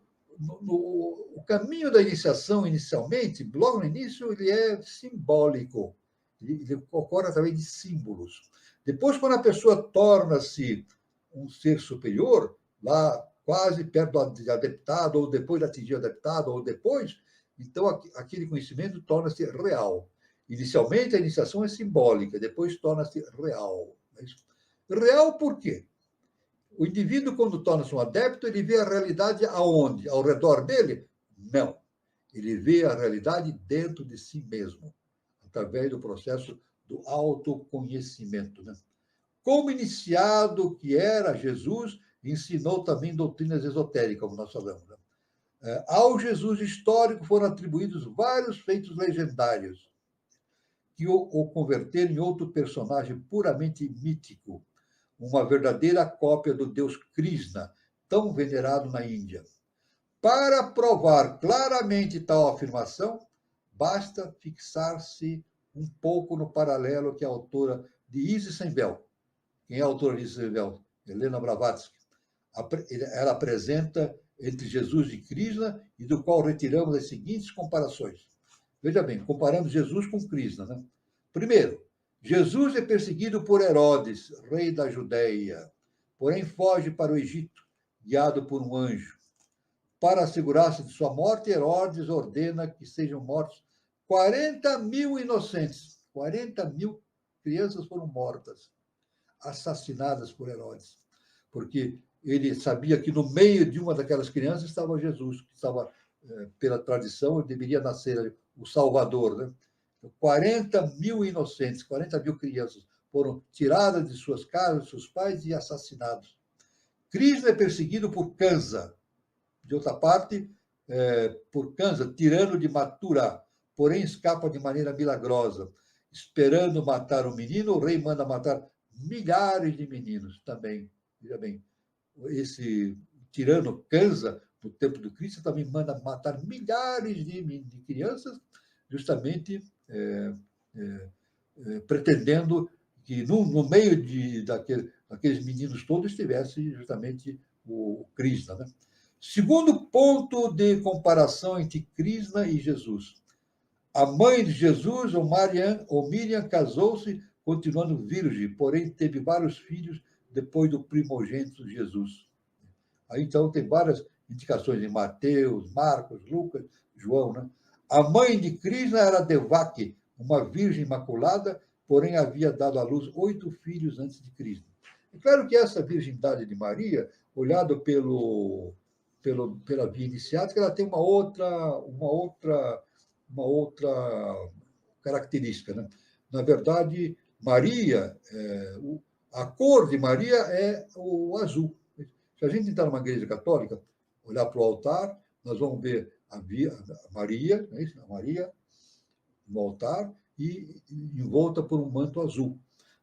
caminho da iniciação, inicialmente, logo no início, ele é simbólico, ele ocorre através de símbolos. Depois, quando a pessoa torna-se um ser superior, lá quase perto de adeptado, ou depois de atingir o adeptado, ou depois, então aquele conhecimento torna-se real. Inicialmente, a iniciação é simbólica, depois torna-se real. Real por quê? O indivíduo, quando torna-se um adepto, ele vê a realidade aonde? Ao redor dele? Não. Ele vê a realidade dentro de si mesmo, através do processo do autoconhecimento. Né? Como iniciado que era, Jesus ensinou também doutrinas esotéricas, como nós falamos. Né? Ao Jesus histórico foram atribuídos vários feitos legendários que o converteram em outro personagem puramente mítico, uma verdadeira cópia do deus Krishna, tão venerado na Índia. Para provar claramente tal afirmação, basta fixar-se um pouco no paralelo que a autora de Isis Sem Véu. Quem é a autora de Isis Sem Véu? Helena Blavatsky. Ela apresenta entre Jesus e Krishna, e do qual retiramos as seguintes comparações. Veja bem, comparando Jesus com Krishna. Né? Primeiro, Jesus é perseguido por Herodes, rei da Judéia, porém foge para o Egito, guiado por um anjo. Para assegurar-se de sua morte, Herodes ordena que sejam mortos 40.000 inocentes. 40.000 crianças foram mortas, assassinadas por Herodes, porque ele sabia que no meio de uma daquelas crianças estava Jesus, que estava, pela tradição, deveria nascer o Salvador, né? 40.000 inocentes, 40.000 crianças foram tiradas de suas casas, de seus pais e assassinados. Krishna é perseguido por Kansa, de outra parte, por Kansa, tirano de Mathura, porém escapa de maneira milagrosa. Esperando matar um menino, o rei manda matar milhares de meninos também. Veja bem, esse tirano Kansa, no tempo do Cristo, também manda matar milhares de crianças, justamente pretendendo que no meio daqueles meninos todos estivesse justamente o Krishna. Né? Segundo ponto de comparação entre Krishna e Jesus. A mãe de Jesus, Miriam, casou-se continuando virgem, porém teve vários filhos depois do primogênito Jesus. Aí, então, tem várias indicações em Mateus, Marcos, Lucas, João. Né? A mãe de Krishna era Devaki, uma virgem imaculada, porém havia dado à luz 8 filhos antes de Krishna. É claro que essa virgindade de Maria, olhado pela via iniciática, ela tem uma outra característica. Né? Na verdade, Maria, a cor de Maria é o azul. Se a gente entrar numa igreja católica, olhar para o altar, nós vamos ver a Maria, não é isso? A Maria no altar e envolta por um manto azul.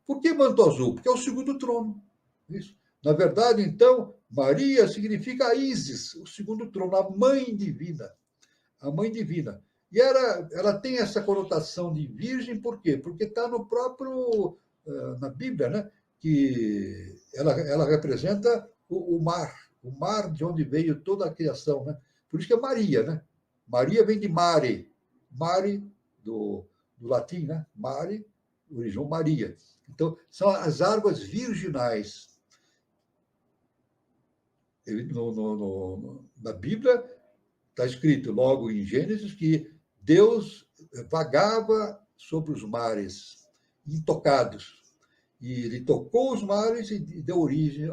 Por que manto azul? Porque é o segundo trono. Isso. Na verdade, então, Maria significa a Ísis, o segundo trono, a mãe divina. A mãe divina. E ela tem essa conotação de virgem, por quê? Porque está no próprio, na Bíblia, né? que ela representa o mar de onde veio toda a criação, né? Por isso que é Maria, né? Maria vem de mare, mare do latim, né? Mare, origem Maria. Então, são as águas virginais. Na Bíblia está escrito logo em Gênesis que Deus vagava sobre os mares intocados. E ele tocou os mares e deu origem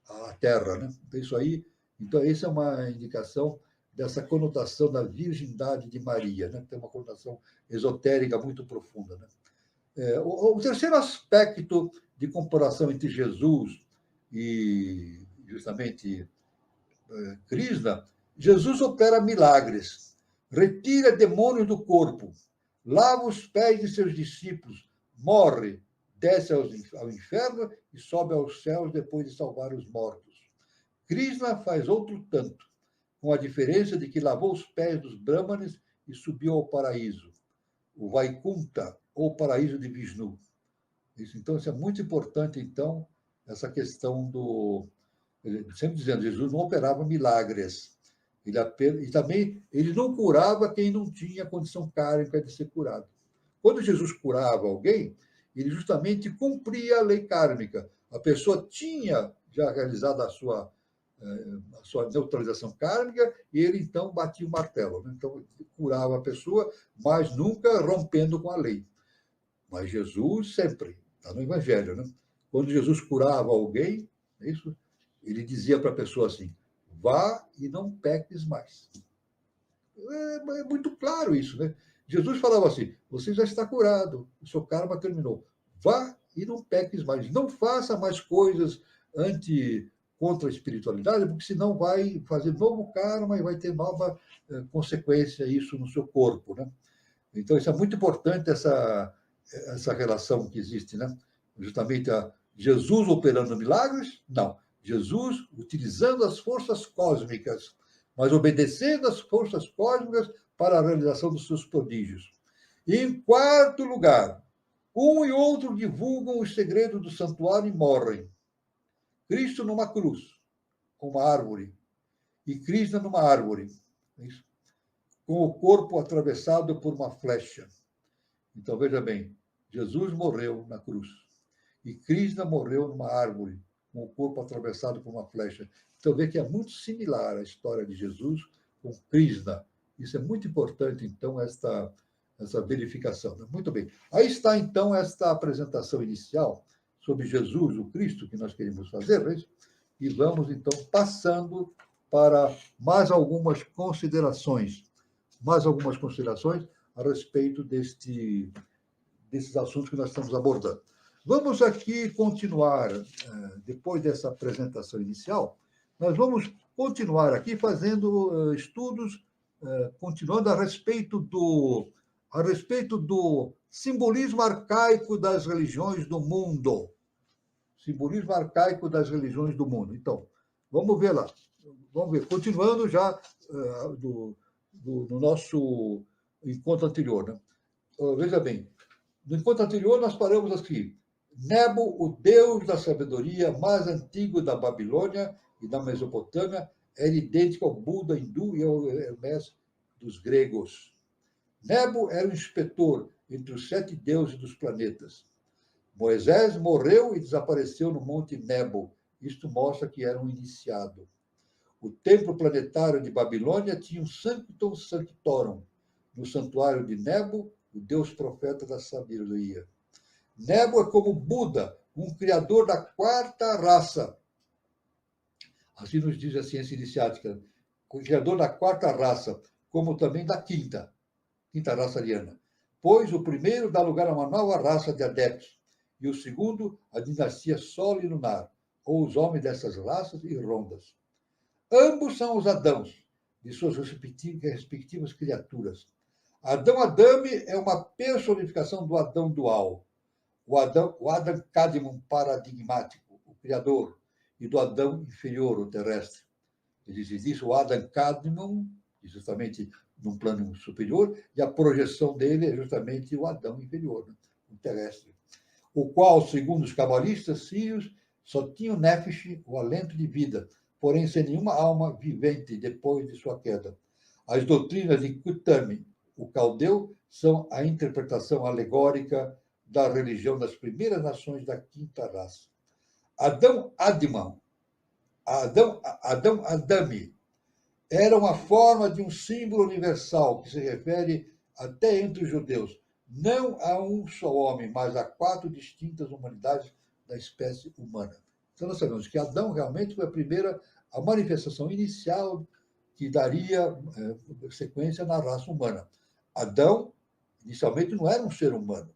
à terra, né? Então, essa é uma indicação dessa conotação da virgindade de Maria, né? Tem uma conotação esotérica muito profunda, né? O terceiro aspecto de comparação entre Jesus e justamente Krishna, Jesus opera milagres, retira demônios do corpo, lava os pés de seus discípulos, morre, desce ao inferno e sobe aos céus depois de salvar os mortos. Krishna faz outro tanto, com a diferença de que lavou os pés dos Brahmanes e subiu ao paraíso, o Vaikunta, ou paraíso de Vishnu. Então, isso é muito importante, então, essa questão do... Sempre dizendo, Jesus não operava milagres. E também, ele não curava quem não tinha condição kármica de ser curado. Quando Jesus curava alguém, ele justamente cumpria a lei kármica. A pessoa tinha já realizado a sua neutralização kármica e ele, então, batia o martelo. Né? Então, curava a pessoa, mas nunca rompendo com a lei. Mas Jesus sempre, está no Evangelho, né? Quando Jesus curava alguém, isso, ele dizia para a pessoa assim: vá e não peques mais. É muito claro isso, né? Jesus falava assim: você já está curado, o seu karma terminou. Vá e não peques mais. Não faça mais coisas contra a espiritualidade, porque senão vai fazer novo karma e vai ter nova consequência isso no seu corpo, né? Então, isso é muito importante, essa relação que existe, né? Justamente Jesus operando milagres? Não. Jesus utilizando as forças cósmicas, mas obedecendo às forças cósmicas para a realização dos seus prodígios. E, em quarto lugar, um e outro divulgam os segredos do santuário e morrem. Cristo numa cruz, com uma árvore, e Krishna numa árvore, com o corpo atravessado por uma flecha. Então, veja bem, Jesus morreu na cruz e Krishna morreu numa árvore, com o corpo atravessado por uma flecha. Então, vê que é muito similar a história de Jesus com Krishna. Isso é muito importante, então, essa verificação. Muito bem. Aí está, então, esta apresentação inicial sobre Jesus, o Cristo, que nós queremos fazer, não é isso? E vamos, então, passando para mais algumas considerações a respeito desses assuntos que nós estamos abordando. Vamos aqui continuar, depois dessa apresentação inicial, nós vamos continuar aqui fazendo estudos, continuando a respeito do simbolismo arcaico das religiões do mundo. Simbolismo arcaico das religiões do mundo. Então, vamos ver lá. Vamos ver, continuando já no nosso encontro anterior. Né? Veja bem, no encontro anterior nós paramos aqui. Nebo, o deus da sabedoria mais antigo da Babilônia e da Mesopotâmia, era idêntico ao Buda hindu e ao Hermes dos gregos. Nebo era o inspetor entre os 7 deuses dos planetas. Moisés morreu e desapareceu no Monte Nebo. Isto mostra que era um iniciado. O templo planetário de Babilônia tinha um Sanctum Sanctorum. No santuário de Nebo, o deus profeta da sabedoria. Nebo é como Buda, um criador da 4ª raça. Assim nos diz a ciência iniciática. O criador da 4ª raça, como também da quinta raça ariana. Pois o primeiro dá lugar a uma nova raça de adeptos, e o segundo, a dinastia Sol e Lunar, ou os homens dessas raças e rondas. Ambos são os Adãos, de suas respectivas criaturas. Adão Adame é uma personificação do Adão dual. O Adão Cadmon paradigmático, o criador, e do Adão inferior, o terrestre. Ele diz isso, o Adão Cadmon, justamente num plano superior, e a projeção dele é justamente o Adão inferior, o terrestre. o qual, segundo os cabalistas sírios, só tinha o nefesh, o alento de vida, porém sem nenhuma alma vivente depois de sua queda. As doutrinas de Kutami, o caldeu, são a interpretação alegórica da religião das primeiras nações da quinta raça. Adão Adami, era uma forma de um símbolo universal que se refere até entre os judeus, não a um só homem, mas a 4 distintas humanidades da espécie humana. Então, nós sabemos que Adão realmente foi a manifestação inicial que daria sequência na raça humana. Adão, inicialmente, não era um ser humano,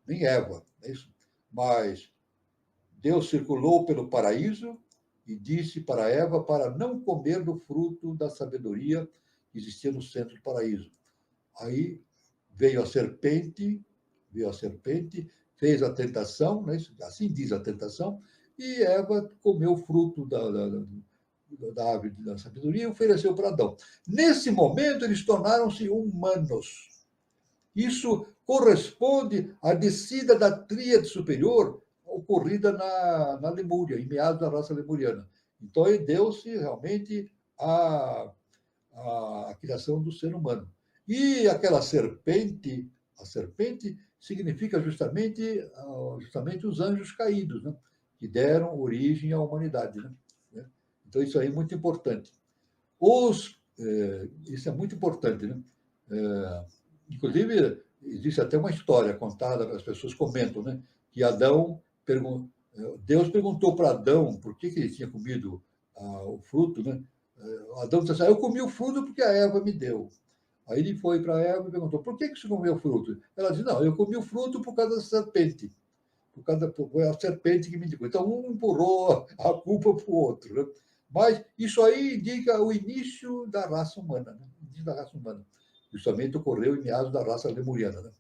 nem Eva, é isso? Mas Deus circulou pelo paraíso e disse para Eva para não comer do fruto da sabedoria que existia no centro do paraíso. Aí veio a serpente, fez a tentação, né? Assim diz a tentação, e Eva comeu o fruto da árvore da sabedoria e ofereceu para Adão. Nesse momento, eles tornaram-se humanos. Isso corresponde à descida da tríade superior ocorrida na Lemúria, em meados da raça lemuriana. Então, aí deu-se realmente a criação do ser humano. E aquela serpente, a serpente significa justamente os anjos caídos, né? Que deram origem à humanidade. Né? Então, isso aí é muito importante. Isso é muito importante. Né? Inclusive, existe até uma história contada, as pessoas comentam, né? Que Deus perguntou para Adão por que ele tinha comido o fruto, né? Adão disse assim, eu comi o fruto porque a Eva me deu. Aí ele foi para a Eva e perguntou, por que você comeu o fruto? Ela disse, não, eu comi o fruto por causa da serpente. Foi a serpente que me indicou. Então, um empurrou a culpa para o outro. Né? Mas isso aí indica o início da raça humana. Né? O início da raça humana. Justamente ocorreu em meados da raça lemuriana. Né?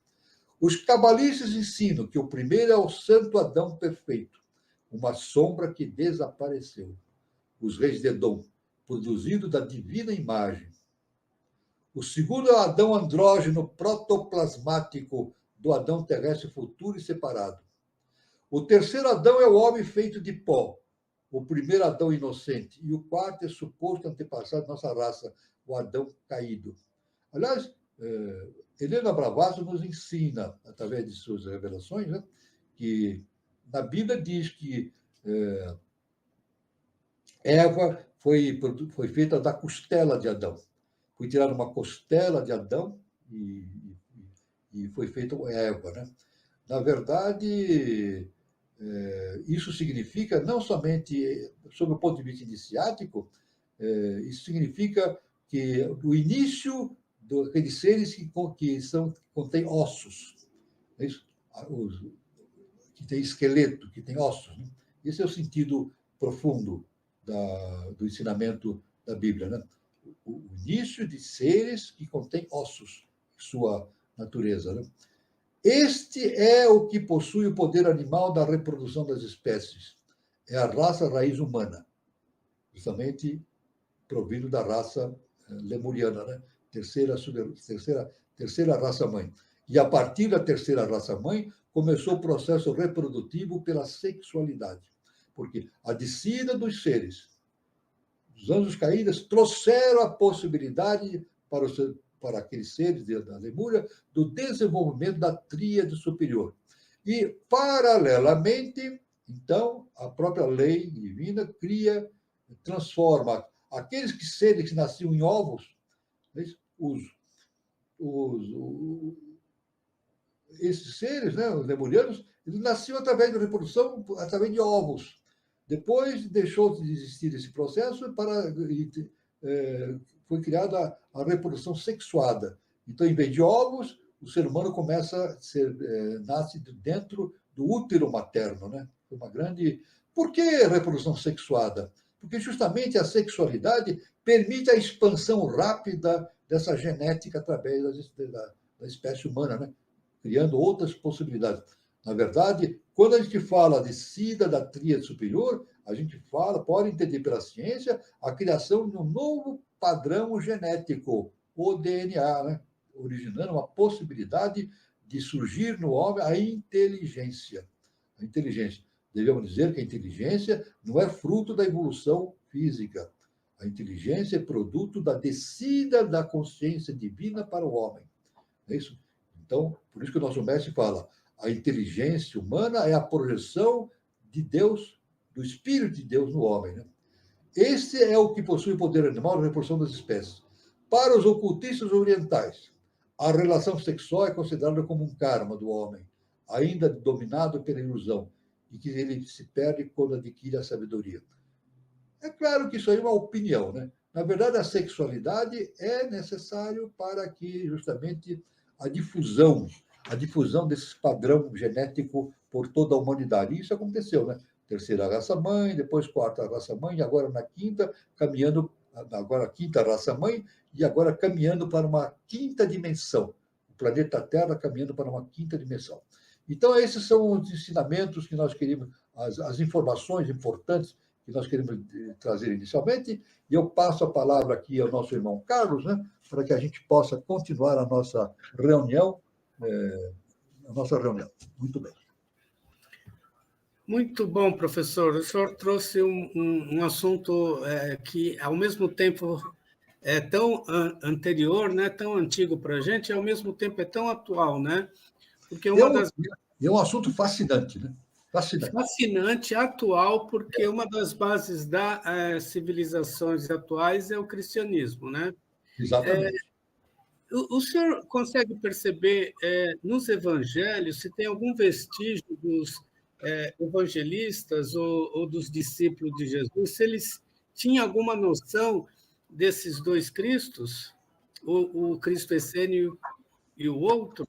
Os cabalistas ensinam que o primeiro é o santo Adão perfeito, uma sombra que desapareceu. Os reis de Edom, produzido da divina imagem. O segundo é o Adão andrógeno protoplasmático do Adão terrestre futuro e separado. O terceiro Adão é o homem feito de pó, o primeiro Adão inocente. E o quarto é suposto antepassado da nossa raça, o Adão caído. Aliás, Helena Blavatsky nos ensina, através de suas revelações, né, que na Bíblia diz que Eva foi feita da costela de Adão. Foi tirada uma costela de Adão e foi feita Eva. Né? Na verdade, isso significa, não somente sob o ponto de vista iniciático, isso significa que o início daqueles seres que contêm ossos, é isso? Que tem esqueleto, que tem ossos. Né? Esse é o sentido profundo do ensinamento da Bíblia. Né? O início de seres que contêm ossos, sua natureza. Né? Este é o que possui o poder animal da reprodução das espécies. É a raça raiz humana, justamente provindo da raça lemuriana, né? terceira raça-mãe. E a partir da terceira raça-mãe, começou o processo reprodutivo pela sexualidade. Porque a descida dos seres, os anjos caídos, trouxeram a possibilidade para aqueles seres da Lemúria do desenvolvimento da tríade superior. E, paralelamente, então, a própria lei divina transforma aqueles seres que nasciam em ovos, esses seres, né, os lemurianos, eles nasciam através de reprodução, através de ovos. Depois deixou de existir esse processo foi criada a reprodução sexuada. Então, em vez de ovos, o ser humano nasce dentro do útero materno, né? Uma grande. Por que reprodução sexuada? Porque justamente a sexualidade permite a expansão rápida dessa genética através da espécie humana, né? Criando outras possibilidades. Na verdade, quando a gente fala de SIDA da tríade superior, a gente pode entender pela ciência a criação de um novo padrão genético, o DNA, né? Originando uma possibilidade de surgir no homem a inteligência. A inteligência. Devemos dizer que a inteligência não é fruto da evolução física. A inteligência é produto da descida da consciência divina para o homem. É isso? Então, por isso que o nosso mestre fala, a inteligência humana é a projeção de Deus, do Espírito de Deus no homem. Né? Este é o que possui o poder animal na reprodução das espécies. Para os ocultistas orientais, a relação sexual é considerada como um karma do homem, ainda dominado pela ilusão, e que ele se perde quando adquire a sabedoria. É claro que isso aí é uma opinião, né? Na verdade, a sexualidade é necessário para que justamente a difusão desse padrão genético por toda a humanidade. E isso aconteceu, né? Terceira raça-mãe, depois quarta raça-mãe, agora na quinta, caminhando, agora quinta raça-mãe, e agora caminhando para uma quinta dimensão. O planeta Terra caminhando para uma quinta dimensão. Então, esses são os ensinamentos que nós queríamos, as informações importantes que nós queremos trazer inicialmente, e eu passo a palavra aqui ao nosso irmão Carlos, né, para que a gente possa continuar a nossa reunião. Muito bem. Muito bom, professor. O senhor trouxe um assunto que, ao mesmo tempo, é tão anterior, né, tão antigo para a gente, e, ao mesmo tempo, é tão atual, né? Porque é um assunto fascinante, né? Fascinante, atual, porque uma das bases das civilizações atuais é o cristianismo, né? Exatamente. O senhor consegue perceber nos evangelhos se tem algum vestígio dos evangelistas ou dos discípulos de Jesus, se eles tinham alguma noção desses dois Cristos, o Cristo essênio e o outro?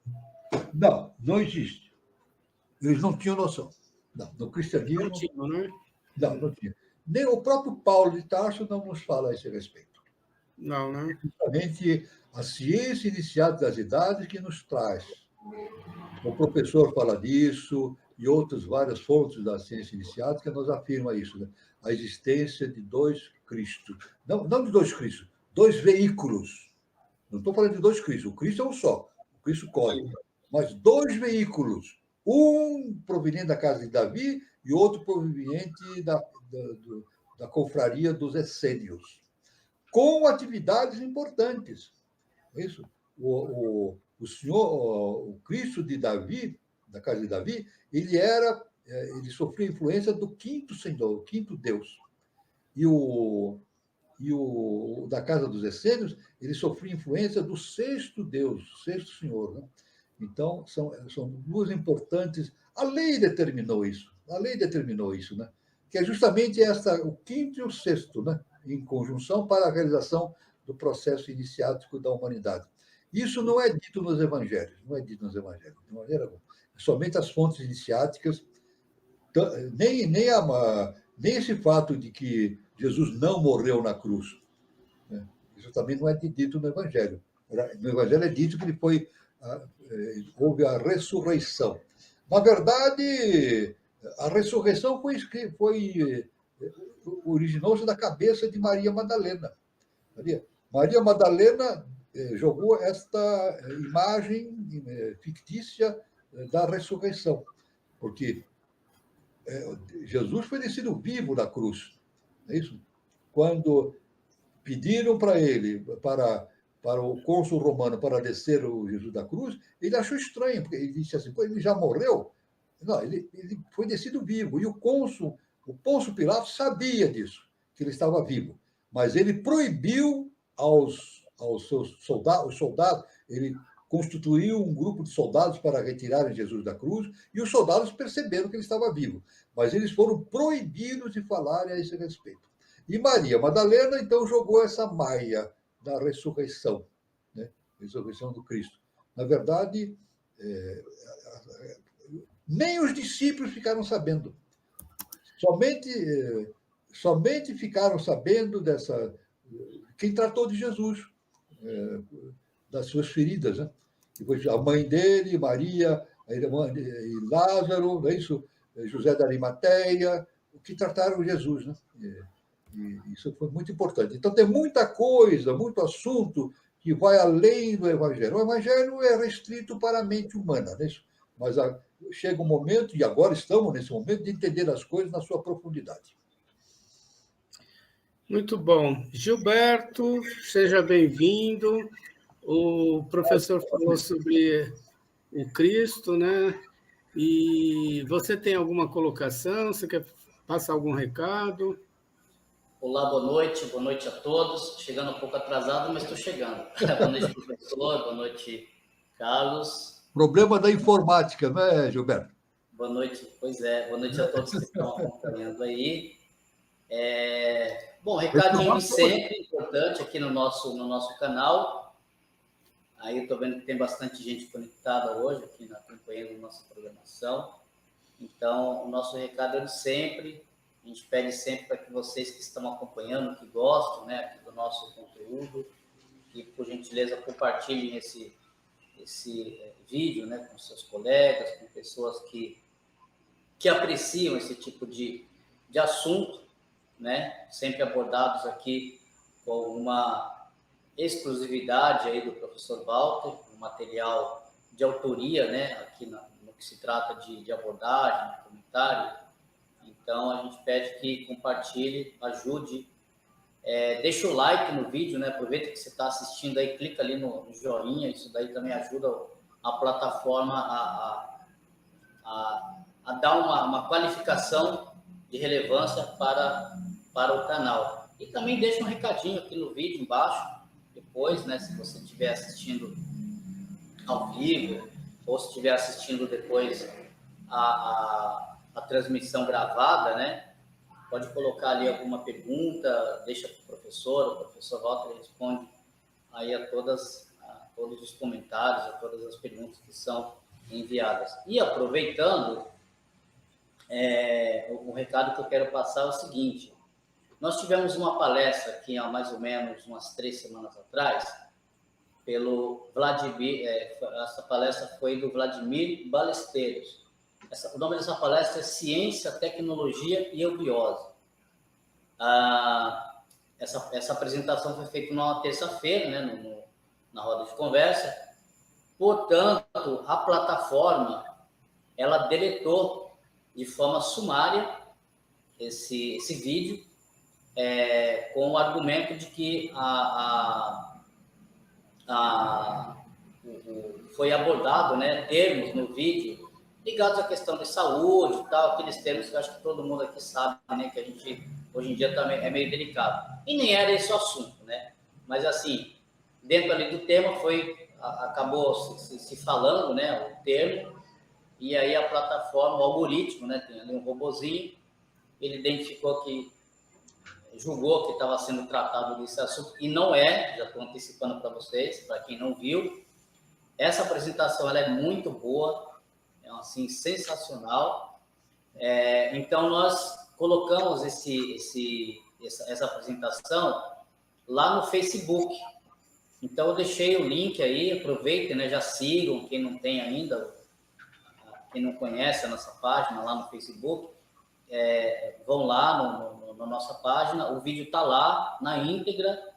Não, não existe. Eles não tinham noção. Não, no cristianismo... Não tinham, né? Não tinha. Nem o próprio Paulo de Tarso não nos fala a esse respeito. Não, né? Justamente a ciência iniciada das idades que nos traz. O professor fala disso e outras várias fontes da ciência iniciática que nos afirmam isso, né? A existência de dois Cristos. Não de dois Cristos, dois veículos. Não estou falando de dois Cristos. O Cristo é um só, o Cristo cósmico. Mas dois veículos. Um proveniente da casa de Davi e outro proveniente da confraria dos essênios, com atividades importantes. É isso? O Cristo de Davi, da casa de Davi, ele sofria influência do quinto Senhor, o quinto Deus. E o da casa dos essênios, ele sofria influência do sexto Deus, o sexto Senhor. Né? Então, são duas importantes. A lei determinou isso, né? Que é justamente o quinto e o sexto, né? Em conjunção para a realização do processo iniciático da humanidade. Isso não é dito nos evangelhos, de maneira alguma. Somente as fontes iniciáticas, nem esse fato de que Jesus não morreu na cruz. Né? Isso também não é dito no evangelho. No evangelho é dito que houve a ressurreição. Na verdade, a ressurreição originou-se da cabeça de Maria Madalena. Maria Madalena jogou esta imagem fictícia da ressurreição, porque Jesus foi descido vivo da cruz. É isso? Quando pediram para ele, para o cônsul romano, para descer o Jesus da cruz, ele achou estranho, porque ele disse assim, ele já morreu? Não, ele foi descido vivo. E o Pôncio Pilatos sabia disso, que ele estava vivo. Mas ele proibiu aos seus soldados, ele constituiu um grupo de soldados para retirarem Jesus da cruz, e os soldados perceberam que ele estava vivo. Mas eles foram proibidos de falarem a esse respeito. E Maria Madalena, então, jogou essa maia da ressurreição, né? Ressurreição do Cristo. Na verdade, nem os discípulos ficaram sabendo. Somente ficaram sabendo quem tratou de Jesus, das suas feridas, né? Depois a mãe dele, Maria, a irmã e Lázaro, não é isso? José da Arimateia, que trataram Jesus, né? E isso foi muito importante. Então, tem muita coisa, muito assunto que vai além do Evangelho. O Evangelho é restrito para a mente humana, né? Mas chega um momento, e agora estamos nesse momento, de entender as coisas na sua profundidade. Muito bom. Gilberto, seja bem-vindo. O professor falou sobre o Cristo, né? E você tem alguma colocação? Você quer passar algum recado? Olá, boa noite a todos. Chegando um pouco atrasado, mas estou chegando. Boa noite, professor, boa noite, Carlos. Problema da informática, não é, Gilberto? Boa noite, pois é, boa noite a todos que estão acompanhando aí. Bom, recadinho sempre importante aqui no nosso canal. Aí eu estou vendo que tem bastante gente conectada hoje, aqui acompanhando nossa programação. Então, o nosso recado é de sempre. A gente pede sempre para que vocês que estão acompanhando, que gostam, né, aqui do nosso conteúdo, que, por gentileza, compartilhem esse vídeo, né, com seus colegas, com pessoas que apreciam esse tipo de assunto, né, sempre abordados aqui com uma exclusividade aí do professor Walter, um material de autoria, né, aqui no que se trata de abordagem, de comentário. Então, a gente pede que compartilhe, ajude, deixa o like no vídeo, né? Aproveita que você está assistindo aí, clica ali no joinha, isso daí também ajuda a plataforma a dar uma qualificação de relevância para o canal. E também deixa um recadinho aqui no vídeo embaixo, depois, né? Se você estiver assistindo ao vivo, ou se estiver assistindo depois a transmissão gravada, né? Pode colocar ali alguma pergunta, deixa para o professor Walter responde aí a todos os comentários, a todas as perguntas que são enviadas. E aproveitando, o recado que eu quero passar é o seguinte: nós tivemos uma palestra aqui há mais ou menos umas 3 semanas atrás, pelo Vladimir, essa palestra foi do Vladimir Ballesteros. O nome dessa palestra é Ciência, Tecnologia e Eubiose. Essa apresentação foi feita numa terça-feira, né, na roda de conversa. Portanto, a plataforma ela deletou de forma sumária esse vídeo, com o argumento de que foi abordado, né, termos no vídeo ligados à questão de saúde e tal, aqueles termos que eu acho que todo mundo aqui sabe, né, que a gente, hoje em dia, também é meio delicado. E nem era esse o assunto, né? Mas, assim, dentro ali do tema, acabou se falando, né, o termo, e aí a plataforma, o algoritmo, né, tem ali um robozinho, ele identificou julgou que estava sendo tratado desse assunto, e não já estou antecipando para vocês, para quem não viu. Essa apresentação ela é muito boa, assim, sensacional. Então, nós colocamos essa apresentação lá no Facebook. Então, eu deixei o link aí, aproveitem, né, já sigam, quem não tem ainda, quem não conhece a nossa página lá no Facebook, vão lá na nossa página, o vídeo está lá, na íntegra,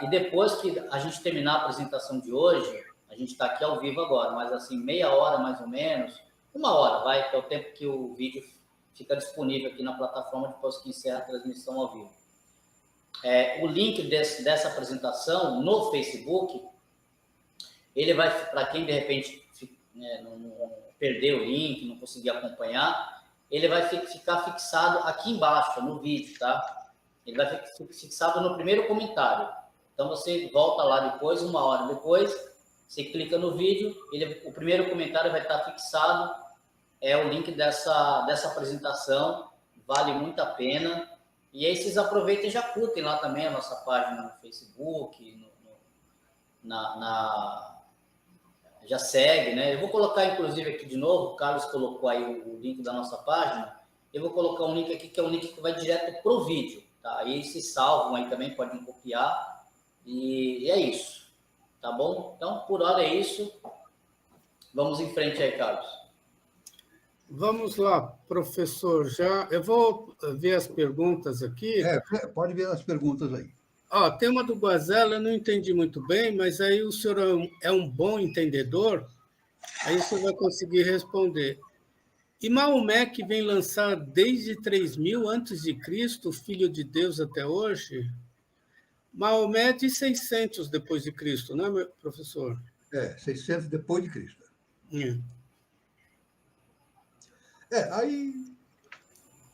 e depois que a gente terminar a apresentação de hoje, a gente está aqui ao vivo agora, mas assim, meia hora mais ou menos, 1 hora, que é o tempo que o vídeo fica disponível aqui na plataforma depois que encerra a transmissão ao vivo. O link dessa apresentação no Facebook, ele vai, para quem de repente não perdeu o link, não conseguir acompanhar, ele vai ficar fixado aqui embaixo no vídeo, tá? Ele vai ficar fixado no primeiro comentário. Então, você volta lá depois, 1 hora depois, você clica no vídeo, o primeiro comentário vai estar fixado, é o link dessa apresentação, vale muito a pena. E aí vocês aproveitem e já curtem lá também a nossa página no Facebook, já segue, né? Eu vou colocar, inclusive, aqui de novo, o Carlos colocou aí o link da nossa página, eu vou colocar um link aqui, que é um link que vai direto para o vídeo, tá? Aí se salvam aí também, podem copiar, e é isso, tá bom? Então, por hora é isso. Vamos em frente aí, Carlos. Vamos lá, professor. Eu vou ver as perguntas aqui. Pode ver as perguntas aí. Tem uma do Guazela, eu não entendi muito bem, mas aí o senhor é um bom entendedor. Aí você vai conseguir responder. E Maomé, que vem lançar desde 3000 antes de Cristo, Filho de Deus até hoje, Maomé é de 600 depois de Cristo, né, meu professor? 600 depois de Cristo. É. Aí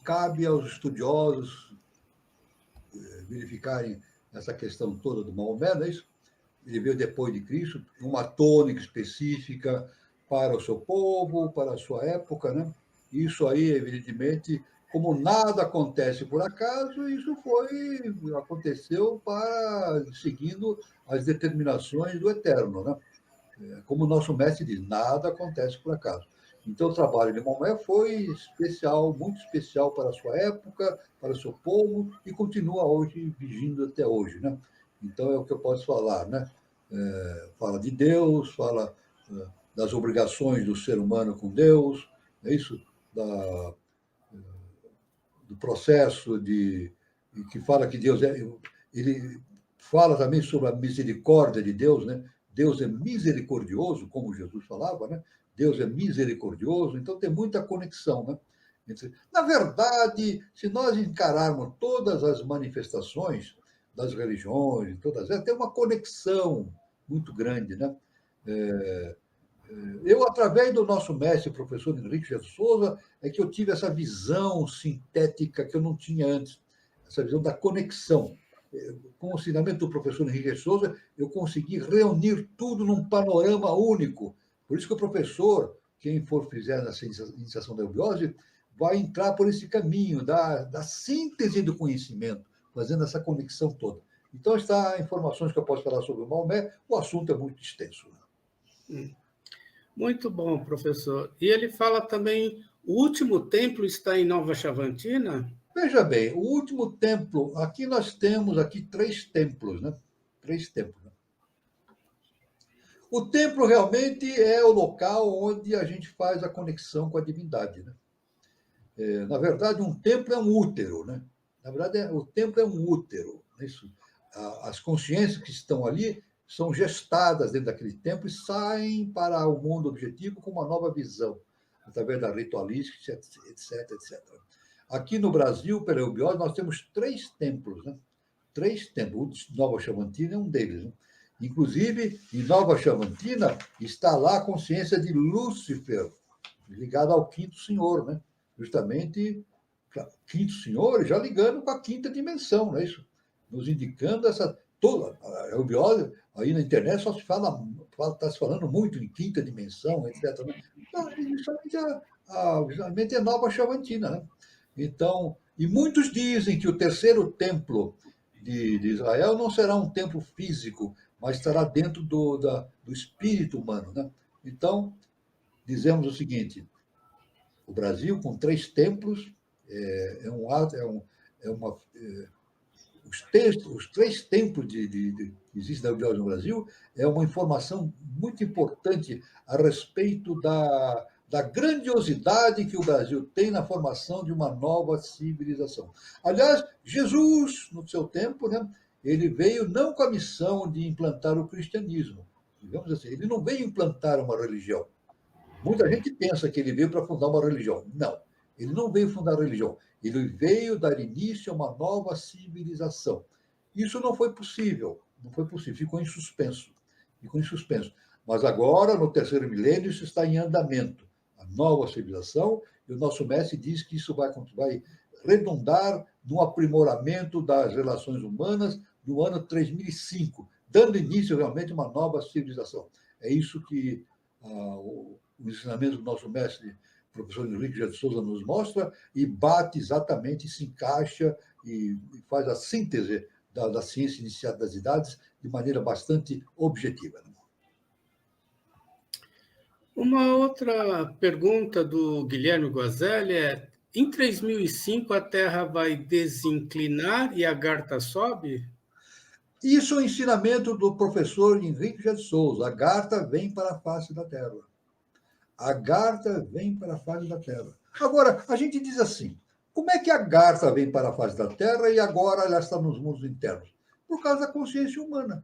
cabe aos estudiosos verificarem essa questão toda do Maomé, não é isso? Ele veio depois de Cristo, uma tônica específica para o seu povo, para a sua época, né? Isso aí, evidentemente, como nada acontece por acaso, isso aconteceu seguindo as determinações do Eterno, né? Como o nosso mestre diz, nada acontece por acaso. Então, o trabalho de Maomé foi especial, muito especial para a sua época, para o seu povo, e continua hoje, vigindo até hoje, né? Então, é o que eu posso falar, né? Fala de Deus, fala das obrigações do ser humano com Deus, é isso? Do processo que fala que Deus ele fala também sobre a misericórdia de Deus, né? Deus é misericordioso, como Jesus falava, né? Deus é misericordioso, então tem muita conexão, né? Na verdade, se nós encararmos todas as manifestações das religiões, todas elas, tem uma conexão muito grande, né? Eu, através do nosso mestre, professor Henrique Jesus Souza, é que eu tive essa visão sintética que eu não tinha antes, essa visão da conexão. Com o ensinamento do professor Henrique Jesus Souza, eu consegui reunir tudo num panorama único. Por isso que o professor, quem for fizer essa iniciação da eubiose, vai entrar por esse caminho da síntese do conhecimento, fazendo essa conexão toda. Então, está informações que eu posso falar sobre o Maomé, o assunto é muito extenso. Muito bom, professor. E ele fala também, o último templo está em Nova Chavantina? Veja bem, o último templo, aqui nós temos aqui 3 templos, né? 3 templos. Né? O templo realmente é o local onde a gente faz a conexão com a divindade, né? Na verdade, um templo é um útero, né? Na verdade, o templo é um útero. Isso. As consciências que estão ali são gestadas dentro daquele templo e saem para o mundo objetivo com uma nova visão, através da ritualística, etc, etc. Aqui no Brasil, pela eubiose, nós temos 3 templos, né? 3 templos. O Nova Chavantina é um deles. Né? Inclusive, em Nova Chavantina está lá a consciência de Lúcifer, ligada ao quinto senhor, né? Justamente, quinto senhor, já ligando com a quinta dimensão, não é isso? Nos indicando essa toda a eubiose, aí na internet só se está se falando muito em quinta dimensão, etc. Né? Justamente é Nova Chavantina, né? Então, e muitos dizem que o terceiro templo de Israel não será um templo físico, mas estará dentro do espírito humano, né? Então, dizemos o seguinte: o Brasil, com 3 templos, os 3 templos que existem na eubiose no Brasil é uma informação muito importante a respeito da grandiosidade que o Brasil tem na formação de uma nova civilização. Aliás, Jesus, no seu tempo, né, ele veio não com a missão de implantar o cristianismo, digamos assim, ele não veio implantar uma religião. Muita gente pensa que ele veio para fundar uma religião. Não, ele não veio fundar a religião. Ele veio dar início a uma nova civilização. Isso não foi possível, ficou em suspenso. Mas agora, no terceiro milênio, isso está em andamento. A nova civilização, e o nosso mestre diz que isso vai redundar no aprimoramento das relações humanas no ano 3005, dando início realmente a uma nova civilização. É isso que o ensinamento do nosso mestre, professor Henrique de Souza, nos mostra e bate exatamente, se encaixa e faz a síntese da ciência iniciada das idades de maneira bastante objetiva. Uma outra pergunta do Guilherme Guazelli é: em 3005 a Terra vai desinclinar e a Agartha sobe? Isso é o ensinamento do professor Henrique de Souza. A Agartha vem para a face da Terra. A Agartha vem para a face da Terra. Agora, a gente diz assim, como é que a Agartha vem para a face da Terra e agora ela está nos mundos internos? Por causa da consciência humana.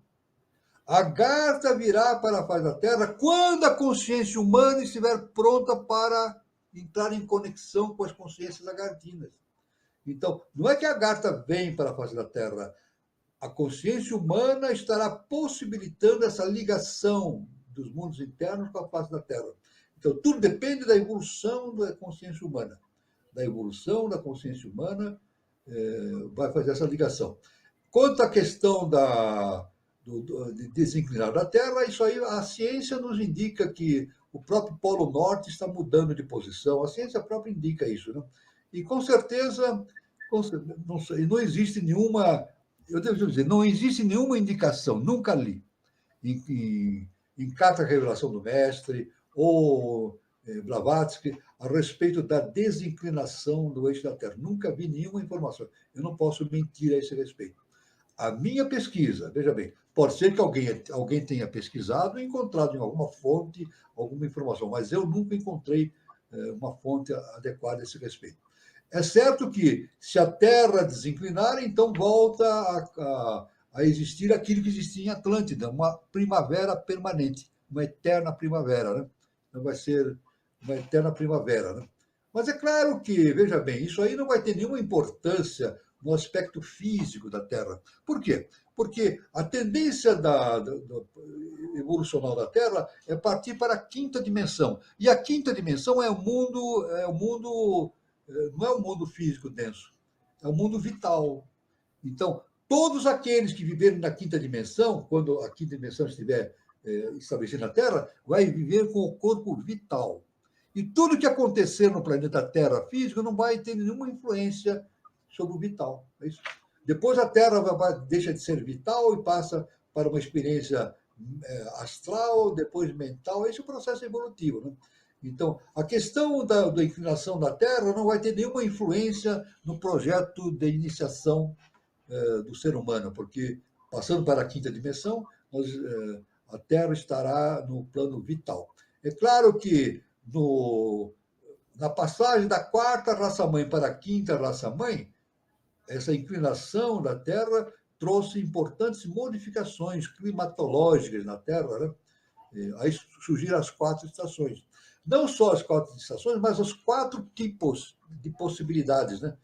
A Agartha virá para a face da Terra quando a consciência humana estiver pronta para entrar em conexão com as consciências agartinas. Então, não é que a Agartha vem para a face da Terra, a consciência humana estará possibilitando essa ligação dos mundos internos com a face da Terra. Então, tudo depende da evolução da consciência humana. Da evolução da consciência humana vai fazer essa ligação. Quanto à questão de desinclinar da Terra, isso aí a ciência nos indica que o próprio Polo Norte está mudando de posição. A ciência própria indica isso, né? E com certeza não existe nenhuma, eu devo dizer, não existe nenhuma indicação, nunca li, em Carta à Revelação do Mestre ou Blavatsky, a respeito da desinclinação do eixo da Terra. Nunca vi nenhuma informação. Eu não posso mentir a esse respeito. A minha pesquisa, veja bem, pode ser que alguém tenha pesquisado e encontrado em alguma fonte alguma informação, mas eu nunca encontrei uma fonte adequada a esse respeito. É certo que, se a Terra desinclinar, então volta a existir aquilo que existia em Atlântida, uma primavera permanente, uma eterna primavera, né? Então vai ser uma eterna primavera, né? Mas é claro que, veja bem, isso aí não vai ter nenhuma importância no aspecto físico da Terra. Por quê? Porque a tendência evolucional da Terra é partir para a quinta dimensão. E a quinta dimensão não é um mundo físico denso, é um mundo vital. Então, todos aqueles que viverem na quinta dimensão, quando a quinta dimensão estiver estabelecida na Terra, vai viver com o corpo vital. E tudo que acontecer no planeta Terra físico não vai ter nenhuma influência sobre o vital. É isso. Depois a Terra deixa de ser vital e passa para uma experiência astral, depois mental. Esse é o processo evolutivo, né? Então, a questão da inclinação da Terra não vai ter nenhuma influência no projeto de iniciação do ser humano, porque, passando para a quinta dimensão, a Terra estará no plano vital. É claro que na passagem da quarta raça-mãe para a quinta raça-mãe, essa inclinação da Terra trouxe importantes modificações climatológicas na Terra, né? Aí surgiram as 4 estações. Não só as 4 estações, mas os 4 tipos de possibilidades, né?